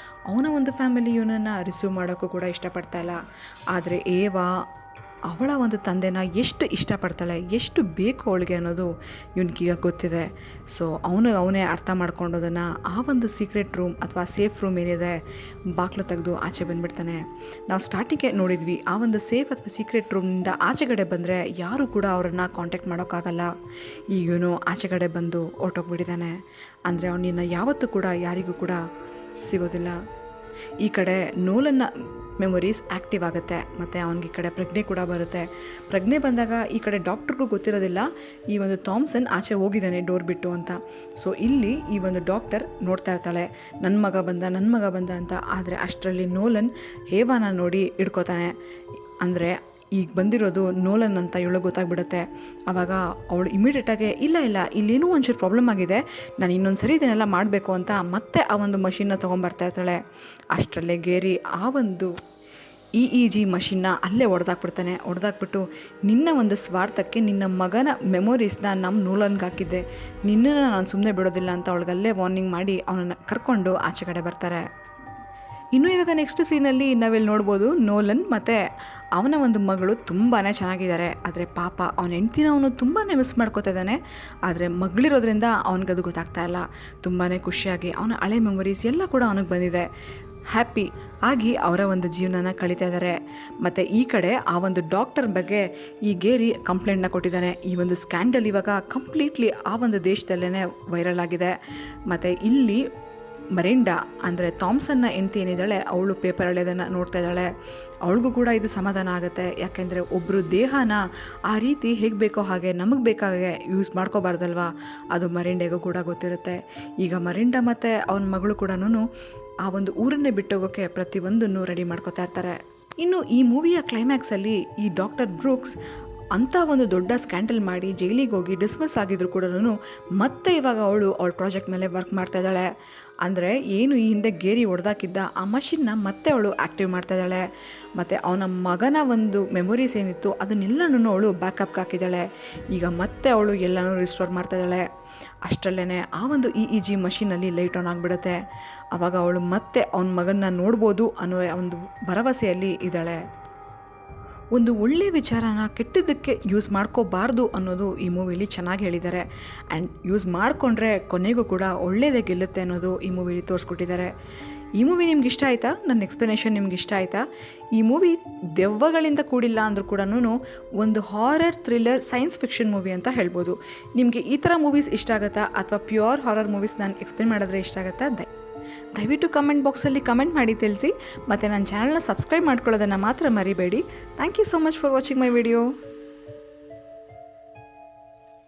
ಅವನ ಒಂದು ಫ್ಯಾಮಿಲಿ ಇವನನ್ನು ರಿಸೀವ್ ಮಾಡೋಕ್ಕೂ ಕೂಡ ಇಷ್ಟಪಡ್ತಾ ಇಲ್ಲ. ಆದರೆ ಏವಾ ಅವಳ ಒಂದು ತಂದೆನ ಎಷ್ಟು ಇಷ್ಟಪಡ್ತಾಳೆ, ಎಷ್ಟು ಬೇಕು ಅವಳಿಗೆ ಅನ್ನೋದು ಇವನಿಗೀಗ ಗೊತ್ತಿದೆ. ಸೊ ಅವನೇ ಅರ್ಥ ಮಾಡ್ಕೊಂಡೋದನ್ನು ಆ ಒಂದು ಸೀಕ್ರೆಟ್ ರೂಮ್ ಅಥವಾ ಸೇಫ್ ರೂಮ್ ಏನಿದೆ ಬಾಗಿಲು ತೆಗೆದು ಆಚೆ ಬಂದುಬಿಡ್ತಾನೆ. ನಾವು ಸ್ಟಾರ್ಟಿಂಗ್ಗೆ ನೋಡಿದ್ವಿ, ಆ ಒಂದು ಸೇಫ್ ಅಥವಾ ಸೀಕ್ರೆಟ್ ರೂಮ್ನಿಂದ ಆಚೆಗಡೆ ಬಂದರೆ ಯಾರೂ ಕೂಡ ಅವರನ್ನು ಕಾಂಟ್ಯಾಕ್ಟ್ ಮಾಡೋಕ್ಕಾಗಲ್ಲ. ಈಗೇನು ಆಚೆಗಡೆ ಬಂದು ಹೊರಟೋಗ್ಬಿಟ್ಟಿದ್ದಾನೆ. ಅಂದರೆ ಅವನಿನ್ನ ಯಾವತ್ತೂ ಕೂಡ ಯಾರಿಗೂ ಕೂಡ ಸಿಗೋದಿಲ್ಲ. ಈ ಕಡೆ ನೋಲನ್ನ ಮೆಮೊರೀಸ್ ಆ್ಯಕ್ಟಿವ್ ಆಗುತ್ತೆ ಮತ್ತು ಅವನಿಗೆ ಈ ಕಡೆ ಪ್ರಜ್ಞೆ ಕೂಡ ಬರುತ್ತೆ. ಪ್ರಜ್ಞೆ ಬಂದಾಗ ಈ ಕಡೆ ಡಾಕ್ಟ್ರಿಗೂ ಗೊತ್ತಿರೋದಿಲ್ಲ ಈ ಒಂದು ಥಾಮ್ಸನ್ ಆಚೆ ಹೋಗಿದ್ದಾನೆ ಡೋರ್ ಬಿಟ್ಟು ಅಂತ. ಸೊ ಇಲ್ಲಿ ಈ ಒಂದು ಡಾಕ್ಟರ್ ನೋಡ್ತಾ ಇರ್ತಾಳೆ, ನನ್ನ ಮಗ ಬಂದ ಅಂತ. ಆದರೆ ಅಷ್ಟರಲ್ಲಿ ನೋಲನ್ ಹೇವಾನ ನೋಡಿ ಹಿಡ್ಕೋತಾನೆ. ಅಂದರೆ ಈಗ ಬಂದಿರೋದು ನೋಲನ್ ಅಂತ ಇವಳಿಗೆ ಗೊತ್ತಾಗ್ಬಿಡುತ್ತೆ. ಆವಾಗ ಅವಳು ಇಮಿಡಿಯೇಟಾಗಿ ಇಲ್ಲ ಇಲ್ಲೇನೂ ಒಂಚೂರು ಪ್ರಾಬ್ಲಮ್ ಆಗಿದೆ, ನಾನು ಇನ್ನೊಂದು ಸರಿ ಇದನ್ನೆಲ್ಲ ಮಾಡಬೇಕು ಅಂತ ಮತ್ತೆ ಆ ಒಂದು ಮಷಿನ್ನ ತೊಗೊಂಬರ್ತಾ ಇರ್ತಾಳೆ. ಅಷ್ಟರಲ್ಲೇ ಗೇರಿ ಆ ಒಂದು EEG ಮಷಿನ್ನ ಅಲ್ಲೇ ಹೊಡೆದಾಕ್ಬಿಟ್ಟು ನಿನ್ನ ಒಂದು ಸ್ವಾರ್ಥಕ್ಕೆ ನಿನ್ನ ಮಗನ ಮೆಮೊರೀಸ್ನ ನಮ್ಮ ನೋಲನ್ಗೆ ಹಾಕಿದ್ದೆ, ನಿನ್ನನ್ನು ನಾನು ಸುಮ್ಮನೆ ಬಿಡೋದಿಲ್ಲ ಅಂತ ಅವಳಿಗಲ್ಲೇ ವಾರ್ನಿಂಗ್ ಮಾಡಿ ಅವನನ್ನು ಕರ್ಕೊಂಡು ಆಚೆ ಕಡೆ ಬರ್ತಾರೆ. ಇನ್ನು ಇವಾಗ ನೆಕ್ಸ್ಟ್ ಸೀನಲ್ಲಿ ನಾವಿಲ್ಲಿ ನೋಡ್ಬೋದು ನೋಲನ್ ಮತ್ತು ಅವನ ಒಂದು ಮಗಳು ತುಂಬಾ ಚೆನ್ನಾಗಿದ್ದಾರೆ. ಆದರೆ ಪಾಪ ಅವನ ಹೆಂಡ್ತಿನ ಅವನು ತುಂಬಾ ಮಿಸ್ ಮಾಡ್ಕೋತಾ ಇದ್ದಾನೆ. ಆದರೆ ಮಗಳಿರೋದ್ರಿಂದ ಅವನಿಗದು ಗೊತ್ತಾಗ್ತಾ ಇಲ್ಲ. ತುಂಬಾ ಖುಷಿಯಾಗಿ ಅವನ ಹಳೆ ಮೆಮೊರೀಸ್ ಎಲ್ಲ ಕೂಡ ಅವನಿಗೆ ಬಂದಿದೆ. ಹ್ಯಾಪಿ ಆಗಿ ಅವರ ಒಂದು ಜೀವನನ ಕಳೀತಾ ಇದ್ದಾರೆ. ಮತ್ತು ಈ ಕಡೆ ಆ ಒಂದು ಡಾಕ್ಟರ್ ಬಗ್ಗೆ ಈ ಗೇರಿ ಕಂಪ್ಲೇಂಟ್ನ ಕೊಟ್ಟಿದ್ದಾನೆ. ಈ ಒಂದು ಸ್ಕ್ಯಾಂಡಲ್ ಇವಾಗ ಕಂಪ್ಲೀಟ್ಲಿ ಆ ಒಂದು ದೇಶದಲ್ಲೇ ವೈರಲ್ ಆಗಿದೆ. ಮತ್ತು ಇಲ್ಲಿ ಮರಿಂಡಾ ಅಂದರೆ ಥಾಮ್ಸನ್ನ ಹೆಂಡ್ತಿ ಏನಿದ್ದಾಳೆ ಅವಳು ಪೇಪರ್ ಹಳೆಯೋದನ್ನು ನೋಡ್ತಾ ಇದ್ದಾಳೆ. ಅವಳಿಗೂ ಕೂಡ ಇದು ಸಮಾಧಾನ ಆಗುತ್ತೆ. ಯಾಕೆಂದರೆ ಒಬ್ಬರು ದೇಹನ ಆ ರೀತಿ ಹೇಗೆ ಬೇಕೋ ಹಾಗೆ ನಮಗೆ ಬೇಕಾಗೆ ಯೂಸ್ ಮಾಡ್ಕೋಬಾರ್ದಲ್ವ, ಅದು ಮರಿಂಡೆಗೂ ಕೂಡ ಗೊತ್ತಿರುತ್ತೆ. ಈಗ ಮರಿಂಡಾ ಮತ್ತು ಅವನ ಮಗಳು ಕೂಡ ಆ ಒಂದು ಊರನ್ನೇ ಬಿಟ್ಟೋಗೋಕ್ಕೆ ಪ್ರತಿಯೊಂದನ್ನು ರೆಡಿ ಮಾಡ್ಕೋತಾ ಇರ್ತಾರೆ. ಇನ್ನು ಈ ಮೂವಿಯ ಕ್ಲೈಮ್ಯಾಕ್ಸಲ್ಲಿ ಈ ಡಾಕ್ಟರ್ ಬ್ರೂಕ್ಸ್ ಅಂಥ ಒಂದು ದೊಡ್ಡ ಸ್ಕ್ಯಾಂಡಲ್ ಮಾಡಿ ಜೈಲಿಗೆ ಹೋಗಿ ಡಿಸ್ಮಿಸ್ ಆಗಿದ್ರು ಕೂಡ ಮತ್ತೆ ಇವಾಗ ಅವಳ ಪ್ರಾಜೆಕ್ಟ್ ಮೇಲೆ ವರ್ಕ್ ಮಾಡ್ತಾ ಇದ್ದಾಳೆ. ಅಂದರೆ ಏನು ಈ ಹಿಂದೆ ಗೇರಿ ಹೊಡೆದಾಕಿದ್ದ ಆ ಮಷಿನ್ನ ಮತ್ತೆ ಅವಳು ಆ್ಯಕ್ಟಿವ್ ಮಾಡ್ತಾ ಇದ್ದಾಳೆ. ಮತ್ತು ಅವನ ಮಗನ ಒಂದು ಮೆಮೊರೀಸ್ ಏನಿತ್ತು ಅದನ್ನೆಲ್ಲನೂ ಅವಳು ಬ್ಯಾಕಪ್ಗೆ ಹಾಕಿದ್ದಾಳೆ. ಈಗ ಮತ್ತೆ ಅವಳು ಎಲ್ಲನೂ ರಿಸ್ಟೋರ್ ಮಾಡ್ತಾ ಇದ್ದಾಳೆ. ಅಷ್ಟರಲ್ಲೇ ಆ ಒಂದು EEG ಮಷಿನಲ್ಲಿ ಲೈಟ್ ಆನ್ ಆಗಿಬಿಡುತ್ತೆ. ಆವಾಗ ಅವಳು ಮತ್ತೆ ಅವನ ಮಗನ್ನ ನೋಡ್ಬೋದು ಅನ್ನೋ ಒಂದು ಭರವಸೆಯಲ್ಲಿ ಇದ್ದಾಳೆ. ಒಂದು ಒಳ್ಳೆಯ ವಿಚಾರನ ಕೆಟ್ಟದ್ದಕ್ಕೆ ಯೂಸ್ ಮಾಡ್ಕೋಬಾರ್ದು ಅನ್ನೋದು ಈ ಮೂವಿಲಿ ಚೆನ್ನಾಗಿ ಹೇಳಿದ್ದಾರೆ. ಆ್ಯಂಡ್ ಯೂಸ್ ಮಾಡಿಕೊಂಡ್ರೆ ಕೊನೆಗೂ ಕೂಡ ಒಳ್ಳೆಯದೇ ಗೆಲ್ಲುತ್ತೆ ಅನ್ನೋದು ಈ ಮೂವಿಲಿ ತೋರಿಸ್ಕೊಟ್ಟಿದ್ದಾರೆ. ಈ ಮೂವಿ ನಿಮ್ಗೆ ಇಷ್ಟ ಆಯಿತಾ? ನನ್ನ ಎಕ್ಸ್ಪ್ಲನೇಷನ್ ನಿಮ್ಗೆ ಇಷ್ಟ ಆಯಿತಾ? ಈ ಮೂವಿ ದೆವ್ವಗಳಿಂದ ಕೂಡಿಲ್ಲ ಅಂದರೂ ಕೂಡ ಒಂದು horror thriller science fiction movie ಅಂತ ಹೇಳ್ಬೋದು. ನಿಮಗೆ ಈ ಥರ ಮೂವೀಸ್ ಇಷ್ಟ ಆಗುತ್ತಾ ಅಥವಾ ಪ್ಯೂರ್ ಹಾರರ್ ಮೂವೀಸ್ ನಾನು ಎಕ್ಸ್ಪ್ಲೇನ್ ಮಾಡಿದ್ರೆ ಇಷ್ಟ ಆಗುತ್ತಾ? ದಯವಿಟ್ಟು ಕಮೆಂಟ್ ಬಾಕ್ಸಲ್ಲಿ ಕಮೆಂಟ್ ಮಾಡಿ ತಿಳಿಸಿ. ಮತ್ತು ನನ್ನ ಚಾನಲ್ನ ಸಬ್ಸ್ಕ್ರೈಬ್ ಮಾಡ್ಕೊಳ್ಳೋದನ್ನು ಮಾತ್ರ ಮರಿಬೇಡಿ. Thank you so much for watching my video.